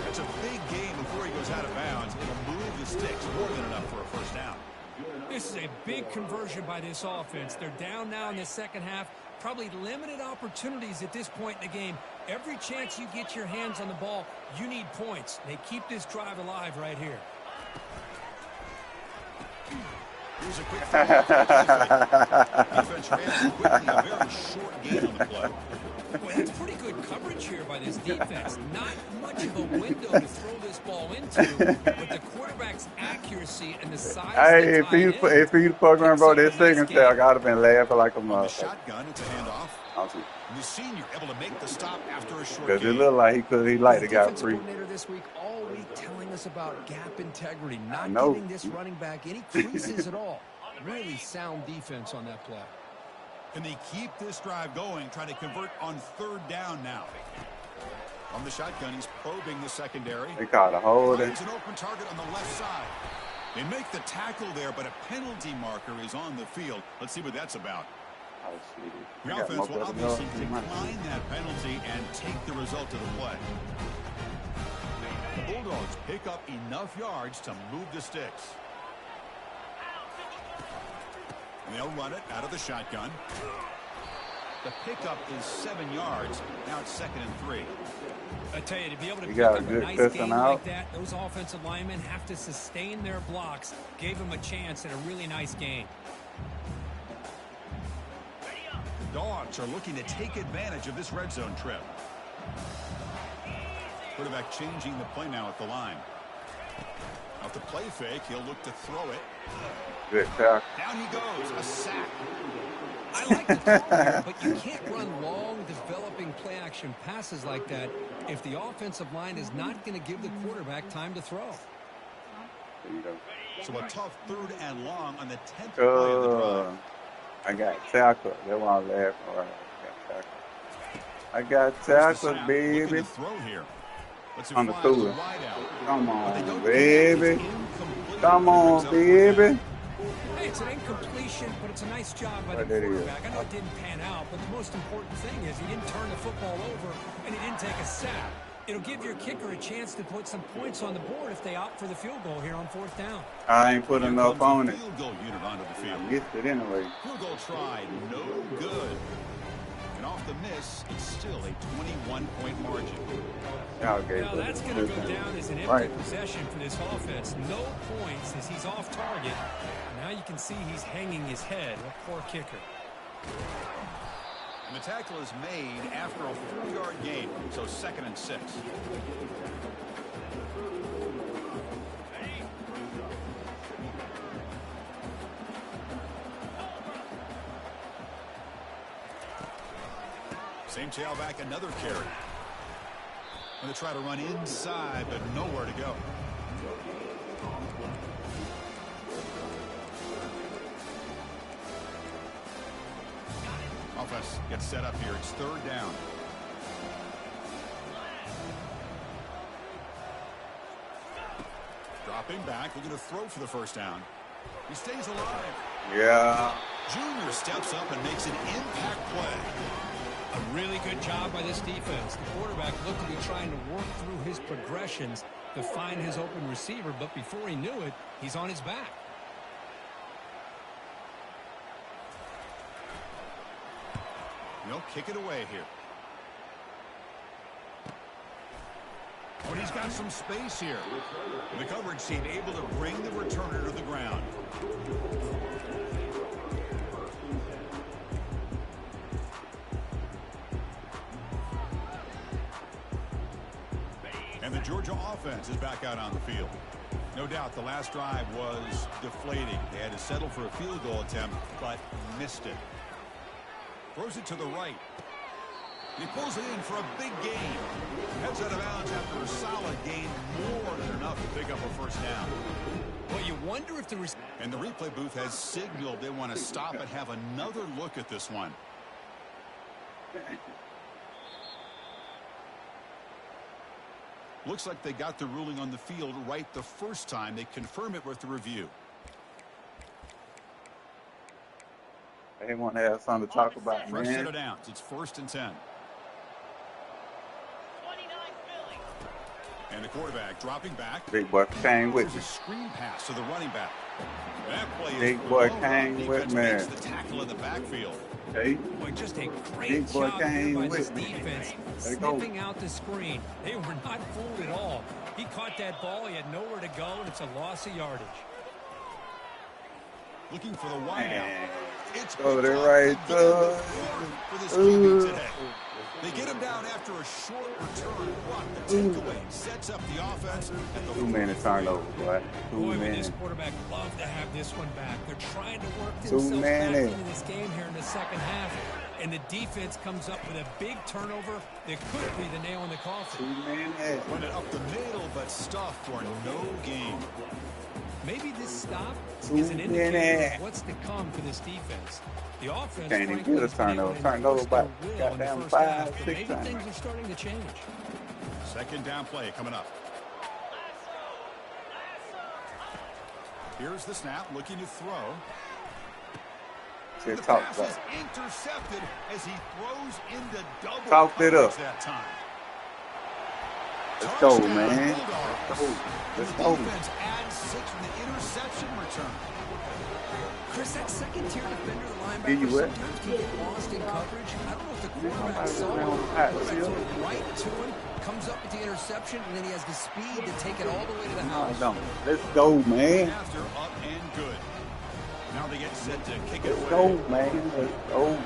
B: That's a big gain before he goes out of bounds. It'll move the sticks more than enough for a first down.
C: This is a big conversion by this offense. They're down now in the second half. Probably limited opportunities at this point in the game. Every chance you get your hands on the ball, you need points. They keep this drive alive right here.
B: Here's a quick defense ran quickly, a very short gain on the play.
C: Well, that's pretty good coverage here by this defense. Not much of a window to throw this ball into, but the quarterback's accuracy and the size.
A: Hey, if you fuck around, bro, this second step, I gotta been laughing like a motherfucker.
B: Shotgun, it's a handoff.
A: Awesome.
B: The senior able to make the stop after a short
A: Because it
B: gain.
A: looked like he liked the guy
C: Defensive
A: free.
C: coordinator this week, all week telling us about gap integrity, not
A: know.
C: giving this running back any creases at all. Really sound defense on that play.
B: Can they keep this drive going, trying to convert on third down now? From the shotgun, he's probing the secondary.
A: They caught a hold.
B: Finds an open target on the left side. They make the tackle there, but a penalty marker is on the field. Let's see what that's about.
A: Oh, shit.
B: The offense will obviously decline that penalty and take the result of the play. The Bulldogs pick up enough yards to move the sticks. And they'll run it out of the shotgun. The pickup is 7 yards. Now it's 2nd and 3.
C: I tell you, to be able to pick
A: got a
C: up a
A: good
C: nice
A: person
C: game
A: out.
C: like that, those offensive linemen have to sustain their blocks. Gave them a chance at a really nice game.
B: The Dogs are looking to take advantage of this red zone trip. Quarterback changing the play now at the line. Off the play fake, he'll look to throw it.
A: Good tackle.
B: Down he goes, a sack.
C: I like the call here, but you can't run long, developing play-action passes like that if the offensive line is not going to give the quarterback time to throw.
A: There you go.
B: So a tough 3rd and long on the 10th play of the drive.
A: I got tackled. That's why I'm laughing. All right. I got tackled, baby.
B: Looking to throw here. Let's see
A: On the
B: flies
A: field.
B: wide out.
A: Come
B: But they
A: on,
B: don't
A: baby.
B: connect. It's incomplete.
A: Come on,
B: Brings up third
A: baby.
B: down.
C: Hey, it's an incompletion, but it's a nice job by the
A: Right, there he is.
C: quarterback. I know it didn't pan out, but the most important thing is he didn't turn the football over and he didn't take a sack. It'll give your kicker a chance to put some points on the board if they opt for the field goal here on 4th down.
A: I ain't put
B: Here
A: enough
B: comes
A: on
B: the
A: it.
B: Field goal unit onto the
A: I
B: field.
A: missed it anyway.
B: Field goal tried, no good. And off the miss, it's still a 21-point margin.
A: Y'all gave
C: Now
A: us
C: that's
A: a
C: going to
A: good
C: go
A: thing.
C: down as an empty
A: Right.
C: possession for this offense. No points as he's off target. Now you can see he's hanging his head. A poor kicker.
B: And the tackle is made after a 4-yard gain, so 2nd and 6. Same tailback, another carry. Going to try to run inside, but nowhere to go. offense gets set up here. It's third down. Dropping back, looking to throw for the first down. He stays alive.
A: Yeah.
B: Junior steps up and makes an impact play.
C: A really good job by this defense. The quarterback looked to be trying to work through his progressions to find his open receiver, but before he knew it, he's on his back.
B: He'll kick it away here. But he's got some space here. The coverage team able to bring the returner to the ground. And the Georgia offense is back out on the field. No doubt the last drive was deflating. They had to settle for a field goal attempt, but missed it. Throws it to the right. He pulls it in for a big gain. Heads out of bounds after a solid gain, more than enough to pick up a first down.
C: Well, you wonder if
B: and the replay booth has signaled they want to stop and have another look at this one. Looks like they got the ruling on the field right the first time. They confirm it with the review.
A: They want to have something to talk about,
B: Fresh set
A: man.
B: of downs. It's 1st and 10. And the quarterback dropping back.
A: Big boy came with
B: There's
A: me.
B: a screen pass to the running back. That play is
A: Big boy
B: well
A: came
B: run.
A: with
B: Defense
A: me.
B: makes the tackle in the backfield.
A: Okay.
C: Boy, just a great
A: Big boy
C: job here
A: came
C: by
A: with
C: this
A: me.
C: defense,
A: There you go.
C: sniffing out the screen. They were not fooled at all. He caught that ball. He had nowhere to go, and it's a loss of yardage.
B: Looking for the wide out. It's
A: Go to
B: picked up
A: right
B: and good for this QB today. They get him down after a short return. But the takeaway sets up the offense at the
A: 2 minutes turnover, boy. 2
C: Boy, would this
A: minutes.
C: quarterback love to have this one back. They're trying to work
A: 2
C: themselves back
A: minutes.
C: into this game here in the second half. And the defense comes up with a big turnover that could be the nail in the
A: 2
C: coffin.
A: minutes.
B: Run it up the middle, but stuffed for no gain.
C: Maybe this stop
A: 2
C: is an indicator
A: minutes.
C: of what's to come for this defense. The offense
A: Can't even
C: frankly,
A: get a
C: has been able
A: turnover.
C: to
A: Turned
C: enforce
A: over about
C: their will in the
A: goddamn
C: first
A: 5,
C: half, but
A: 6
C: maybe
A: times.
C: things are starting to change.
B: Second down play coming up. Here's the snap, looking to throw.
A: Said
B: The
A: talk
B: pass
A: about
B: is intercepted as he throws into double
A: Talked it
B: coverage
A: up.
B: that time.
A: Let's go,
B: Touchdown,
A: man.
B: Bulldogs.
A: Let's go. Let's
B: The
A: go.
B: defense adds 6 from the interception return.
D: Chris, that second-tier defender, the
A: Give you
D: linebacker,
A: what?
D: sometimes can get lost in coverage. I don't know if the quarterback
A: Somebody
D: saw
A: around
D: it.
A: the pass,
D: Quarterback
A: yeah.
D: took it right to him, comes up with the interception, and then he has the speed to take it all the way to the
A: No,
D: house.
A: don't. Let's go, man.
B: After up and good. Now they get set to kick it
A: Let's
B: away.
A: go, man. Let's go.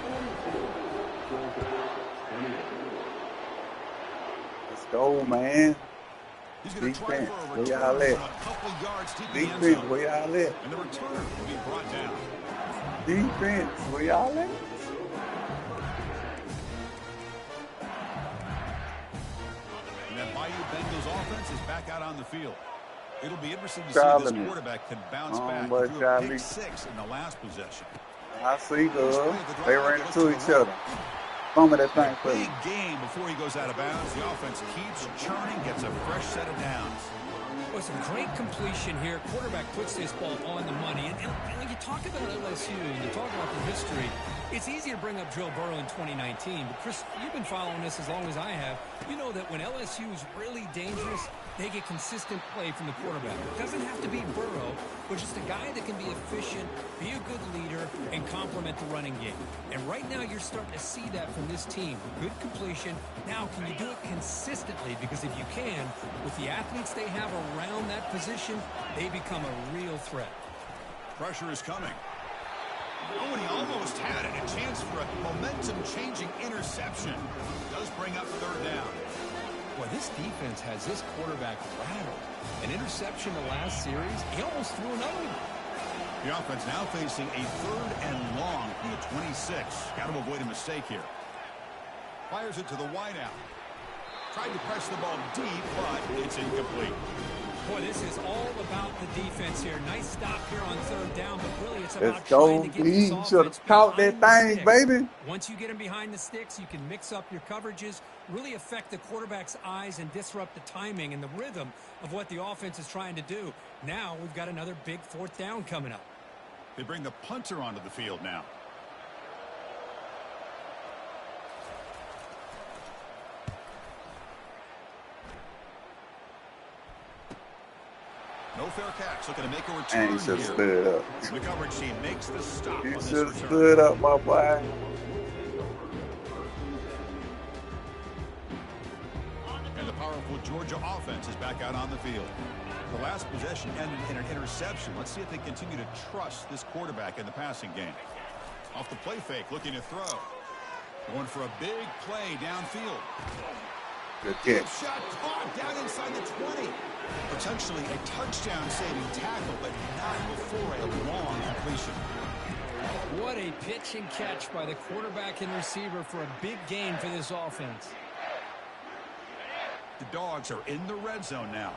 A: Let's go, man.
B: He's going to try
A: Defense,
B: for a
A: where
B: return
A: y'all at?
B: from a couple yards deep in the end
A: Defense,
B: zone.
A: where y'all at?
B: And the return will be brought down.
A: Defense, where y'all at?
B: And that Bayou Bengals offense is back out on the field. It'll be interesting to
A: Charlie.
B: see if this quarterback can bounce
A: Oh,
B: back.
A: boy,
B: He threw a
A: Charlie.
B: pick 6 in the last possession.
A: I see, girl. They ran into each other. Some of that thing for
B: Big game before he goes out of bounds. The offense keeps churning, gets a fresh set of downs.
C: Well, some great completion here. Quarterback puts this ball on the money. And when you talk about LSU and you talk about the history, it's easy to bring up Joe Burrow in 2019. But, Chris, you've been following this as long as I have. You know that when LSU is really dangerous, they get consistent play from the quarterback. It doesn't have to be Burrow, but just a guy that can be efficient, be a good leader, and complement the running game. And right now you're starting to see that from this team. Good completion. Now, can you do it consistently? Because if you can, with the athletes they have around that position, they become a real threat.
B: Pressure is coming. Oh, and he almost had it. A chance for a momentum-changing interception. Does bring up third down.
C: Well, this defense has this quarterback rattled. An interception the last series, he almost threw another one.
B: The offense now facing a 3rd and long from the 26. Got to avoid a mistake here. Fires it to the wideout. Tried to press the ball deep, but it's incomplete.
C: Boy, this is all about the defense here. Nice stop here on third down, but really it's about
A: Let's
C: trying
A: go,
C: to get
A: B.
C: this
A: You
C: offense
A: should have caught that
C: behind the
A: thing,
C: sticks.
A: baby.
C: Once you get them behind the sticks, you can mix up your coverages, really affect the quarterback's eyes and disrupt the timing and the rhythm of what the offense is trying to do. Now we've got another big fourth down coming up.
B: They bring the punter onto the field now. No fair catch. Looking to make a return
A: And he should have
B: here.
A: stood up.
B: The coverage team makes the stop
A: He
B: on this
A: should have
B: return.
A: stood up, my boy.
B: And the powerful Georgia offense is back out on the field. The last possession ended in an interception. Let's see if they continue to trust this quarterback in the passing game. Off the play fake, looking to throw. Going for a big play downfield.
A: Good kick.
B: Shot caught down inside the 20. Potentially a touchdown-saving tackle, but not before a long completion.
C: What a pitch and catch by the quarterback and receiver for a big gain for this offense.
B: The Dogs are in the red zone now.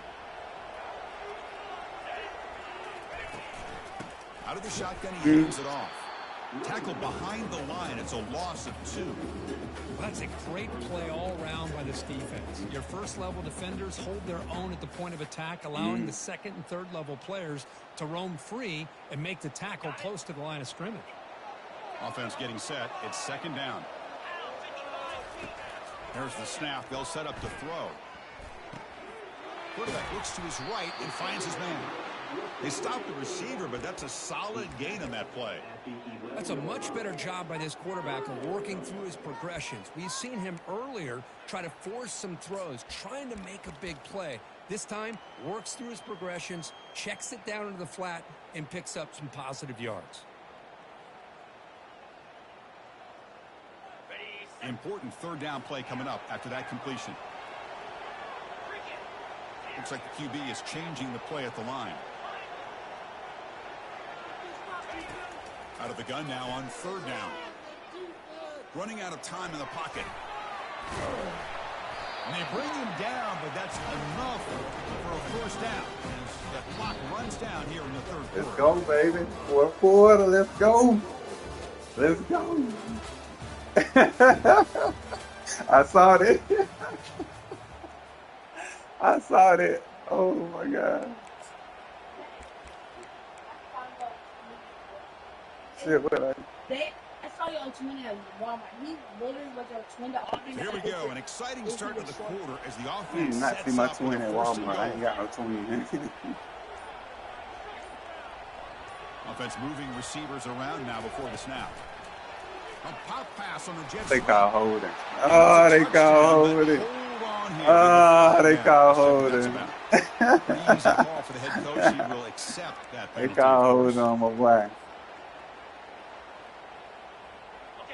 B: Out of the shotgun, he hands it off. Tackled behind the line. It's a loss of 2.
C: Well, that's a great play all around by this defense. Your first-level defenders hold their own at the point of attack, allowing the second and third-level players to roam free and make the tackle close to the line of scrimmage.
B: Offense getting set. It's second down. There's the snap. They'll set up to throw. Quarterback looks to his right and finds his man. They stop the receiver, but that's a solid gain on that play.
C: That's a much better job by this quarterback of working through his progressions. We've seen him earlier try to force some throws, trying to make a big play. This time, works through his progressions, checks it down into the flat, and picks up some positive yards.
B: Important third down play coming up after that completion. Looks like the QB is changing the play at the line. Out of the gun now on third down. Running out of time in the pocket. And they bring him down, but that's enough for a first down. As the clock runs down here in the third quarter.
A: Let's go, baby. Fourth quarter. Let's go. Let's go. I saw that. I saw that. Oh, my God. Shit, what I
E: saw you on Twitter at Walmart. He literally was your twin to offense.
B: Here we go. An exciting start to the quarter as the
A: You
B: offense
A: did not see
B: sets
A: my
B: up with
A: twin
B: a
A: at
B: first and
A: Walmart. I
B: goal.
A: ain't got no twin.
B: Offense moving receivers around now before the snap. A pop pass on the Jets.
A: They
B: right.
A: call holding. Oh, they call holding.
B: Hold on here.
A: Oh, they call
B: So
A: holding.
B: that's about pretty easy call for the head coach. He will accept that
A: They
B: penalty.
A: call
B: of course.
A: holding on my boy.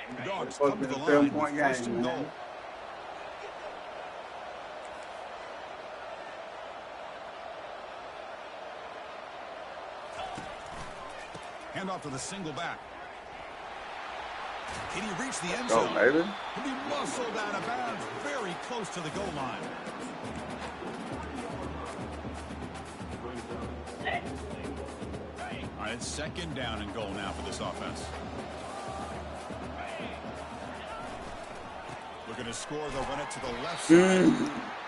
B: The Dogs
A: Supposed
B: come
A: to
B: to
A: be
B: the
A: a
B: line
A: 7-point
B: with first
A: game,
B: and
A: man.
B: goal. Hand off to the single back. Can he reach the end
A: Go,
B: zone?
A: baby.
B: Can he muscled out of bounds very close to the goal line? All right, it's second down and goal now for this offense. Looking to score, they'll run it to the left side.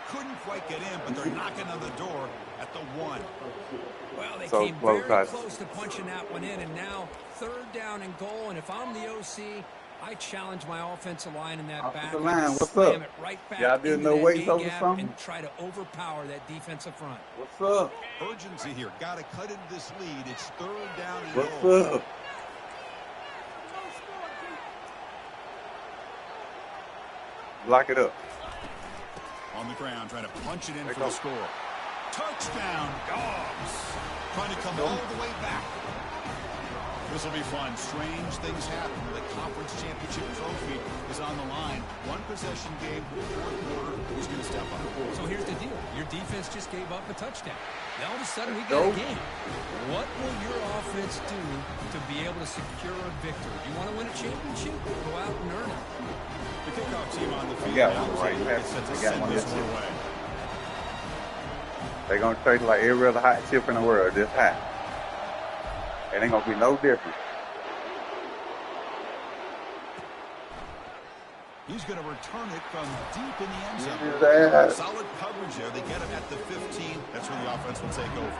B: Couldn't quite get in, but they're knocking on the door at the 1.
C: Well, they
A: So
C: came
A: close,
C: very
A: guys.
C: close to punching that one in, and now third down and goal. And if I'm the OC, I challenge my offensive line in that back.
A: Offensive line,
C: I
A: what's
C: slam
A: up?
C: it right back
A: Y'all did
C: into
A: no
C: that
A: weights
C: A
A: over
C: gap
A: something?
C: and try to overpower that defensive front.
A: What's up?
B: Urgency here. Got to cut into this lead. It's third down and
A: What's
B: goal.
A: up? Lock it up.
B: On the ground, trying to punch it in
A: There
B: for
A: go.
B: the score. Touchdown, Dogs. Trying to come all the way back. This will be fun. Strange things happen. The conference championship trophy is on the line. One possession game, fourth quarter. Who's going to step up?
C: So here's the deal. Your defense just gave up a touchdown. Now all of a sudden we got
A: Go.
C: a game. What will your offense do to be able to secure a victory? You want to win a championship? Go out and earn it.
B: The kickoff team on the field
A: got
B: now
A: one right.
B: is able to get set to
A: They got
B: send
A: one
B: this
A: that's
B: one
A: it.
B: away.
A: They're going to treat it like every other hot chip in the world, just hot. It ain't going to be no different.
B: He's going to return it from deep in the end zone. Solid coverage there. They get him at the 15. That's where the offense will take over.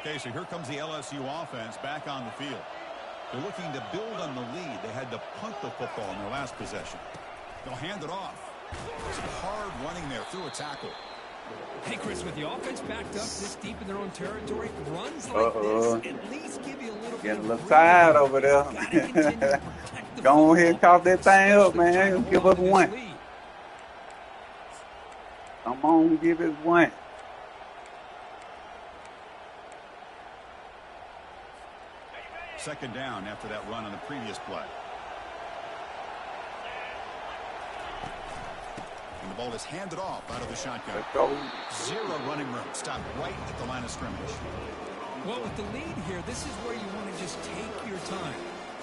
B: Okay, so here comes the LSU offense back on the field. They're looking to build on the lead. They had to punt the football in their last possession. They'll hand it off. Some hard running there through a tackle.
C: Hey, Chris, with the offense backed up this deep in their own territory, runs like this at least give you a little
A: Getting a little tired over there. Go ahead and cough that thing up, man. Give us one. Come on, give us one.
B: Second down after that run on the previous play. And the ball is handed off out of the shotgun. Zero running room. Stopped right at the line of scrimmage.
C: Well, with the lead here, this is where you want to just take your time.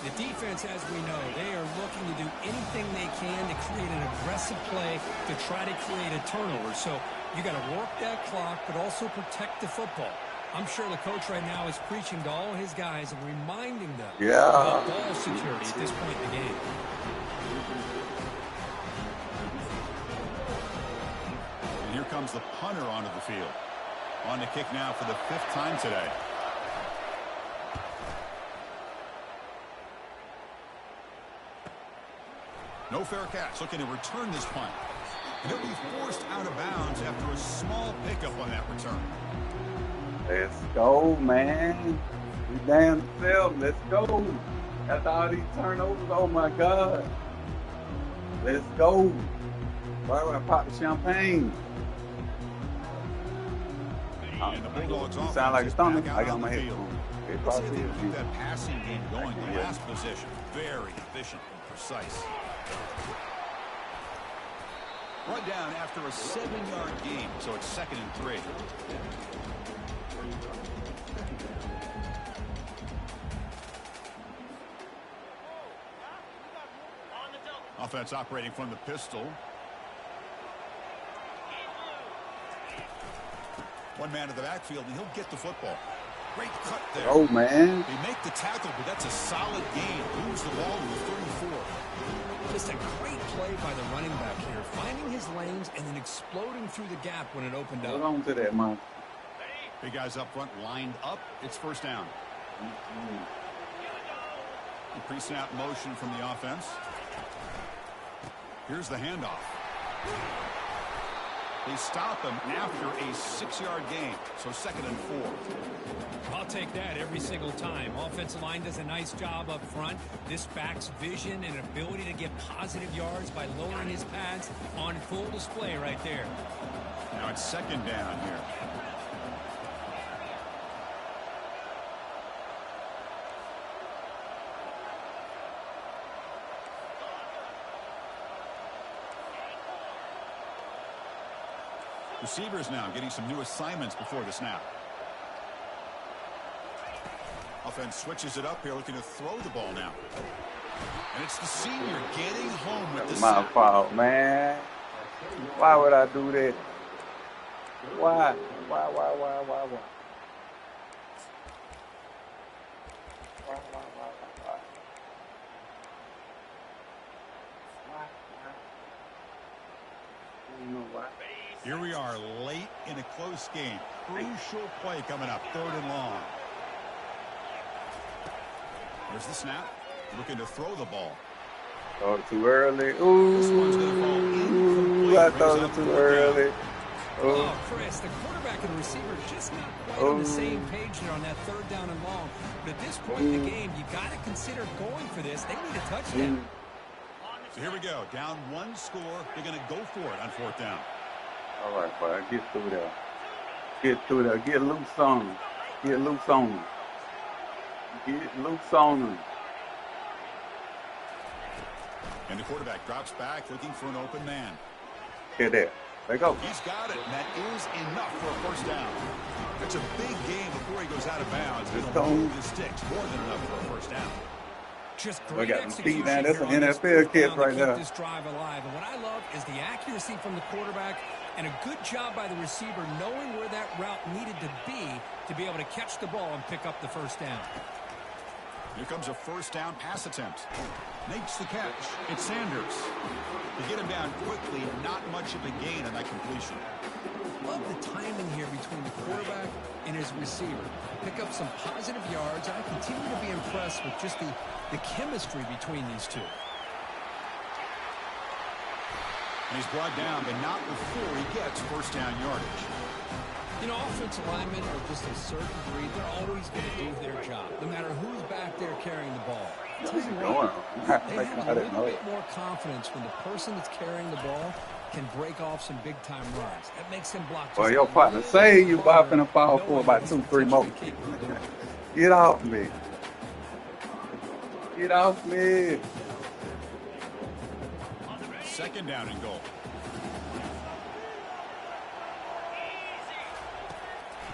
C: The defense, as we know, they are looking to do anything they can to create an aggressive play to try to create a turnover. So you got to work that clock, but also protect the football. I'm sure the coach right now is preaching to all his guys and reminding them about ball security at this point in the game.
B: And here comes the punter onto the field. On the kick now for the 5th time today. No fair catch. Looking to return this punt. And he'll be forced out of bounds after a small pickup on that return.
A: Let's go, man. We damn self. Let's go. After all these turnovers, oh my God. Let's go. Why would I pop the champagne?
B: And the Bulldogs
A: You sound like a stomach. I got my headphones.
B: Let's see if they keep that passing game going. The last possession, very efficient and precise. Run down after a 7-yard gain, so it's 2nd and 3. Offense operating from the pistol. One man to the backfield, and he'll get the football. Great cut there.
A: Oh, man.
B: They make the tackle, but that's a solid gain. Moves the ball to the 34.
C: Just a great play by the running back here, finding his lanes and then exploding through the gap when it opened up.
A: Hold on to that, man.
B: Big guys up front lined up. It's 1st down. Pre-snap motion from the offense. Here's the handoff. They stop him after a 6-yard gain, so 2nd and 4.
C: I'll take that every single time. Offensive line does a nice job up front. This back's vision and ability to get positive yards by lowering his pads on full display right there.
B: Now it's 2nd down here. Receivers now getting some new assignments before the snap. Offense switches it up here, looking to throw the ball now. And it's the senior getting home with the
A: sack. My fault, man. Why would I do that? Why?
B: Here we are late in a close game. Crucial play coming up. 3rd and long. There's the snap. Looking to throw the ball.
A: Oh, too early. Ooh, I thought it too early.
C: Oh, Chris, the quarterback and the receiver just not quite on the same page there on that 3rd down and long. But at this point in the game, you got to consider going for this. They need a touchdown.
B: So here we go. Down 1 score. They're going to go for it on 4th down.
A: All right, boy. Get through there. Get through there. Get loose on them. Get loose on them. Get loose on them.
B: And the quarterback drops back, looking for an open man.
A: Here, there. There you go.
B: He's got it, and that is enough for a 1st down. It's a big game before he goes was out of bounds.
A: Just
B: It'll
A: don't.
B: move the sticks more than enough for a first down.
C: Just
A: We
C: great
A: got some
C: execution
A: feet down. That's
C: here
A: an
C: on this
A: NFL
C: fourth
A: catch
C: down to
A: right
C: keep
A: there.
C: this drive alive. And what I love is the accuracy from the quarterback and a good job by the receiver knowing where that route needed to be able to catch the ball and pick up the first down.
B: Here comes a first down pass attempt. Makes the catch. It's Sanders. To get him down quickly, not much of a gain on that completion.
C: Love the timing here between the quarterback and his receiver. Pick up some positive yards. I continue to be impressed with just the chemistry between these two.
B: And he's brought down, but not before he gets first down yardage.
C: You know, offensive linemen are just a certain breed. They're always going to do their job, no matter who's back there carrying the ball.
A: What's he doing?
C: They have a little bit more confidence when the person that's carrying the ball can break off some big-time runs. That makes him block.
A: Well, your partner say you bopping a foul for about 2-3 more. Get off me. Get off me.
B: Second down and goal.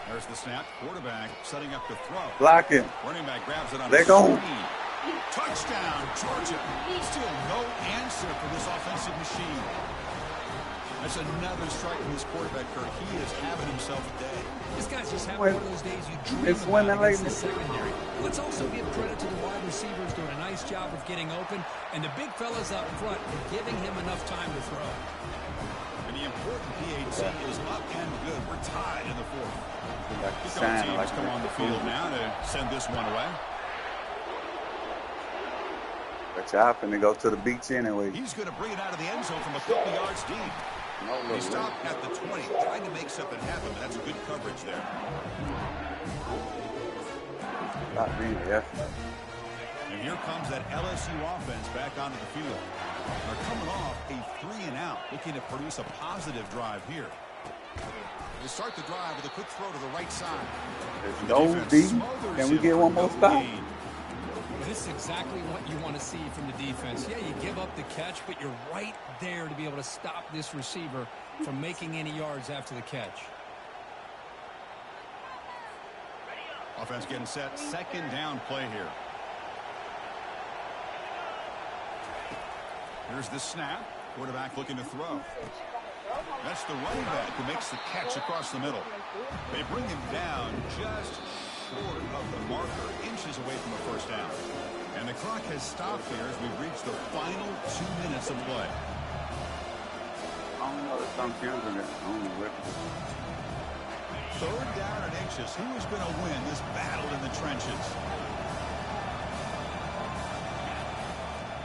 B: There's the snap. Quarterback setting up the throw.
A: Block him.
B: Running back grabs it on
A: Let go.
B: Touchdown, Georgia. Still no answer for this offensive machine. That's another strike from his quarterback, Kirk. He is having himself a day.
C: This guy's just having one of those days you dream
A: It's winning
C: about against the
A: lately.
C: secondary. Let's also give credit to the wide receivers doing a nice job of getting open, and the big fellas up front giving him enough time to throw.
B: And the important PAT is up and good. We're tied in the fourth.
A: Like
B: Both
A: shine,
B: teams
A: like
B: come on the field now to send this one away.
A: But y'all finna go to the beach anyway.
B: He's going to bring it out of the end zone from a couple yards deep. He stopped at the 20, trying to make something happen, but that's good coverage there.
A: Not me, yeah.
B: And here comes that LSU offense back onto the field. They're coming off a 3-and-out, looking to produce a positive drive here. They start the drive with a quick throw to the right side.
A: There's no D. Can we get one more stop?
C: This is exactly what you want to see from the defense. Yeah, you give up the catch, but you're right there to be able to stop this receiver from making any yards after the catch.
B: Offense getting set. Second down play here. Here's the snap. Quarterback looking to throw. That's the running back who makes the catch across the middle. They bring him down just short of the marker, inches away from a first down. And the clock has stopped here as we've reached the final 2 minutes of play.
A: I don't know. There's some kids in there. I don't know what.
B: Third down and inches. Who is going to win this battle in the trenches?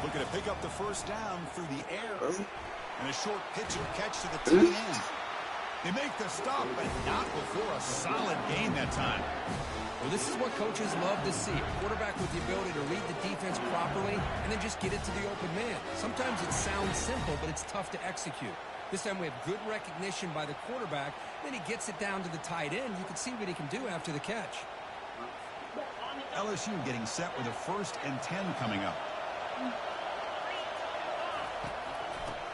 B: Looking to pick up the first down through the air. And a short pitch and catch to the tight end. They make the stop, but not before a solid gain that time.
C: Well, this is what coaches love to see. A quarterback with the ability to read the defense properly and then just get it to the open man. Sometimes it sounds simple, but it's tough to execute. This time we have good recognition by the quarterback. Then he gets it down to the tight end. You can see what he can do after the catch.
B: LSU getting set with a 1st and 10 coming up.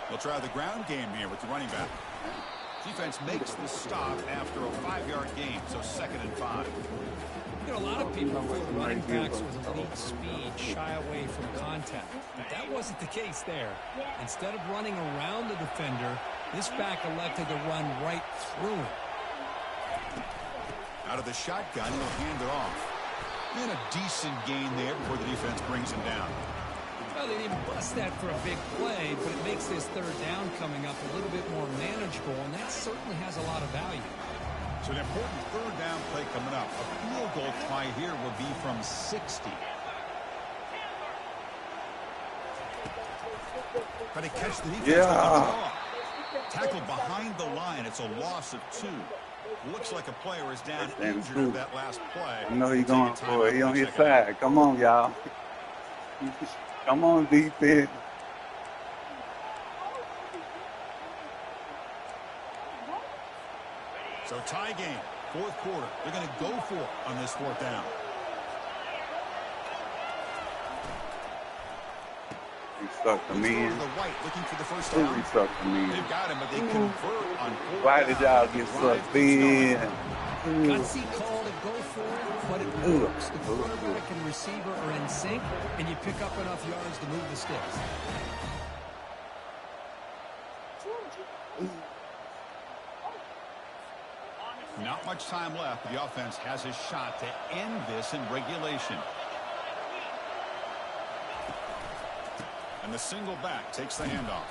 B: They'll try the ground game here with the running back. Defense makes the stop after a 5-yard gain, so 2nd and 5.
C: You know, a lot of people feel running backs with elite speed shy away from contact. But that wasn't the case there. Instead of running around the defender, this back elected to run right through him.
B: Out of the shotgun, he'll hand it off. And a decent gain there before the defense brings him down.
C: Well, they didn't bust that for a big play, but it makes this third down coming up a little bit more manageable, and that certainly has a lot of value.
B: So an important third down play coming up. A field goal try here will be from 60. Try to catch the defense.
A: Yeah.
B: Tackle behind the line. It's a loss of 2. Looks like a player is down injured in that last play.
A: I know he's going for it. He on his side. Come on, y'all. Come on, defense.
B: So tie game, 4th quarter. They're going to go for it on this 4th down.
A: He sucked him in.
B: To the right, looking for the first
A: Who
B: down.
A: he sucked him in?
B: They've got him, but they convert on 4th
A: Why did y'all get sucked in?
C: Gutsy call to go for it. but it works. The quarterback and receiver are in sync, and you pick up enough yards to move the sticks.
B: Not much time left, but the offense has a shot to end this in regulation. And the single back takes the handoff.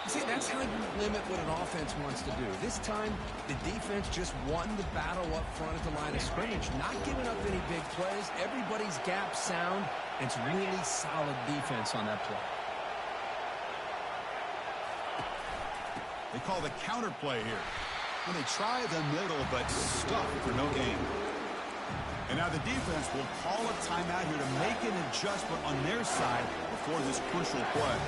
D: See, that's how you limit what an offense wants to do. This time, the defense just won the battle up front at the line of scrimmage, not giving up any big plays. Everybody's gap sound. It's really solid defense on that play.
B: They call the counter play here. When they try the middle, but stuck for no gain. And now the defense will call a timeout here to make an adjustment on their side before this crucial play.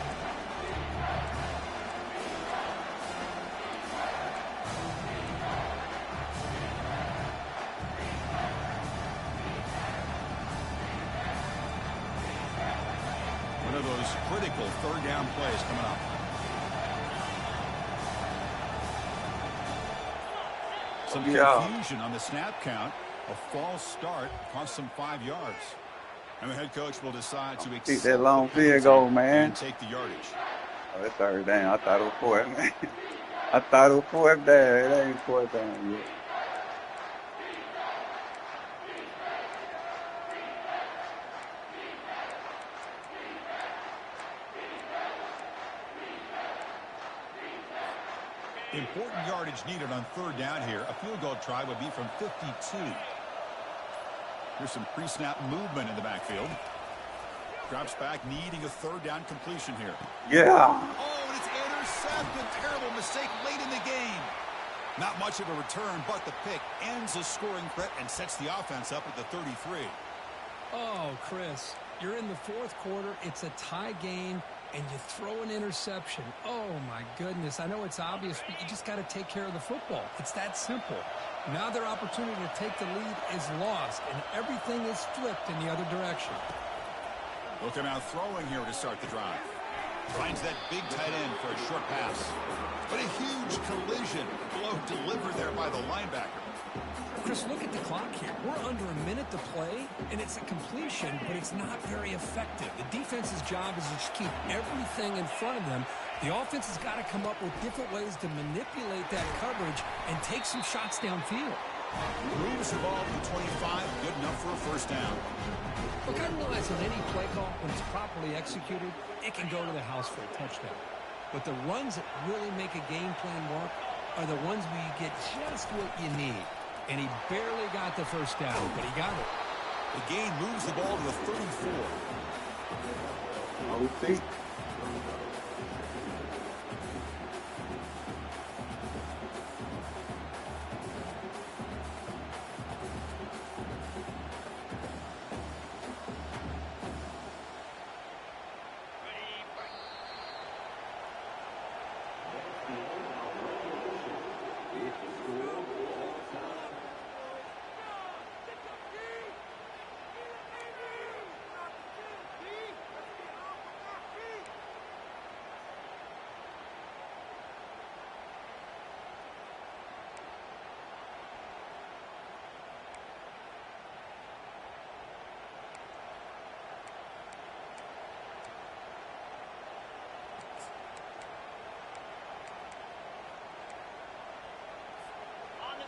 B: One of those critical third down plays coming up. Some confusion on the snap count. A false start cost them 5 yards. And the head coach will decide to
A: keep that long field goal, man.
B: And take the yardage.
A: Oh, that's third down. I thought it was fourth, man. I thought it was fourth down. It ain't fourth down yet.
B: Important yardage needed on third down here. A field goal try would be from 52. Here's some pre-snap movement in the backfield. Drops back, needing a third down completion here.
A: Yeah.
B: Oh, and it's intercepted. Terrible mistake late in the game. Not much of a return, but the pick ends a scoring threat and sets the offense up at the 33.
C: Oh, Chris, you're in the fourth quarter. It's a tie game, and you throw an interception. Oh, my goodness. I know it's obvious, but you just got to take care of the football. It's that simple. Now their opportunity to take the lead is lost, and everything is flipped in the other direction.
B: Looking out throwing here to start the drive. Finds that big tight end for a short pass. But a huge collision. Blow delivered there by the linebacker.
C: Chris, look at the clock here. We're under a minute to play, and it's a completion, but it's not very effective. The defense's job is to just keep everything in front of them. The offense has got to come up with different ways to manipulate that coverage and take some shots downfield.
B: Moves the ball to the 25, good enough for a first down.
C: Look, I realize on any play call, when it's properly executed, it can go to the house for a touchdown. But the runs that really make a game plan work are the ones where you get just what you need. And he barely got the first down, but he got it.
B: The gain moves the ball to the 34.
A: Oh, we see.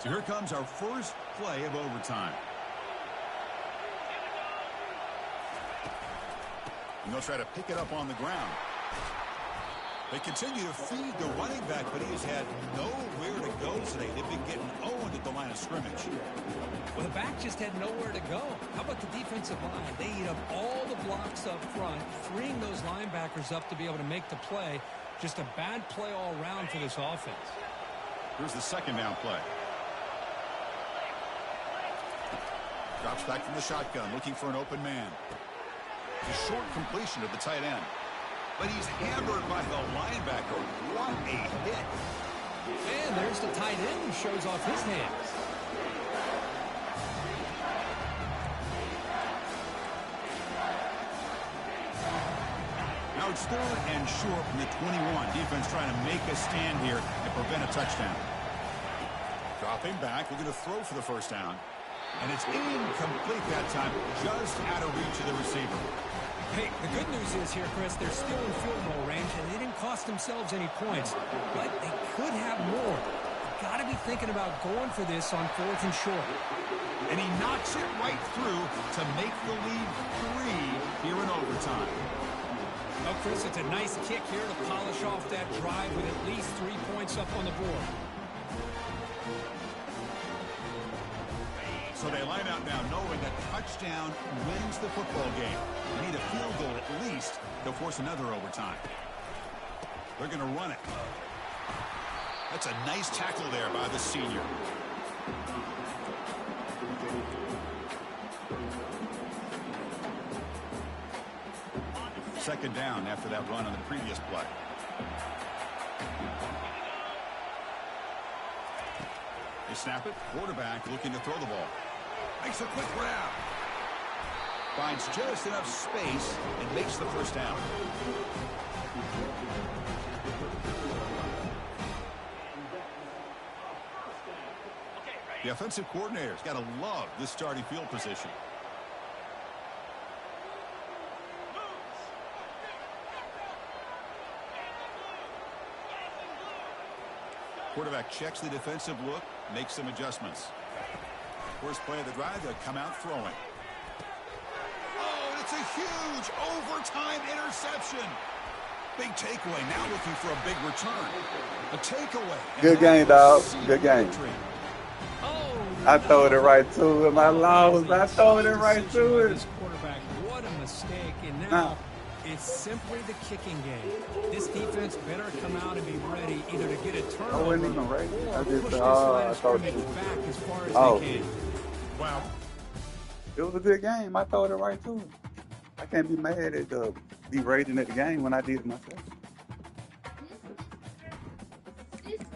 B: So here comes our first play of overtime. And they'll try to pick it up on the ground. They continue to feed the running back, but he has had nowhere to go today. They've been getting owned at the line of scrimmage.
C: Well, the back just had nowhere to go. How about the defensive line? They eat up all the blocks up front, freeing those linebackers up to be able to make the play. Just a bad play all around for this offense.
B: Here's the second down play. Drops back from the shotgun, looking for an open man. A short completion of the tight end. But he's hammered by the linebacker. What a hit.
C: And there's the tight end who shows off his hands.
B: Now it's third and short from the 21. Defense trying to make a stand here and prevent a touchdown. Dropping back, looking to throw for the first down. And it's incomplete that time, just out of reach of the receiver.
C: Hey, the good news is here, Chris, they're still in field goal range, and they didn't cost themselves any points. But they could have more. Got to be thinking about going for this on 4th and short.
B: And he knocks it right through to make the lead 3 here in overtime.
C: Well, Chris, it's a nice kick here to polish off that drive with at least 3 points up on the board.
B: So they line out now knowing that touchdown wins the football game. They need a field goal at least to force another overtime. They're going to run it. That's a nice tackle there by the senior. Second down after that run on the previous play. They snap it. Quarterback looking to throw the ball. Makes a quick grab. Finds just enough space and makes the first down. The offensive coordinator's got to love this starting field position. Quarterback checks the defensive look, makes some adjustments. First play of the drive, they'll come out throwing. Oh, it's a huge overtime interception. Big takeaway, now looking for a big return. A takeaway.
A: Good game, dog. Good game. I throw it right to him. I lost. I throw it right to him.
C: Quarterback, what a mistake. And now it's simply the kicking game. This defense better come out and be ready either to get a turnover
A: I wasn't even ready. I just
C: push this
A: I
C: line of
A: thought
C: scrimmage back as far as they can.
B: Wow.
A: it was a good game. I throw it right to him. I can't be mad at be raging at the game when I did it myself.
E: This is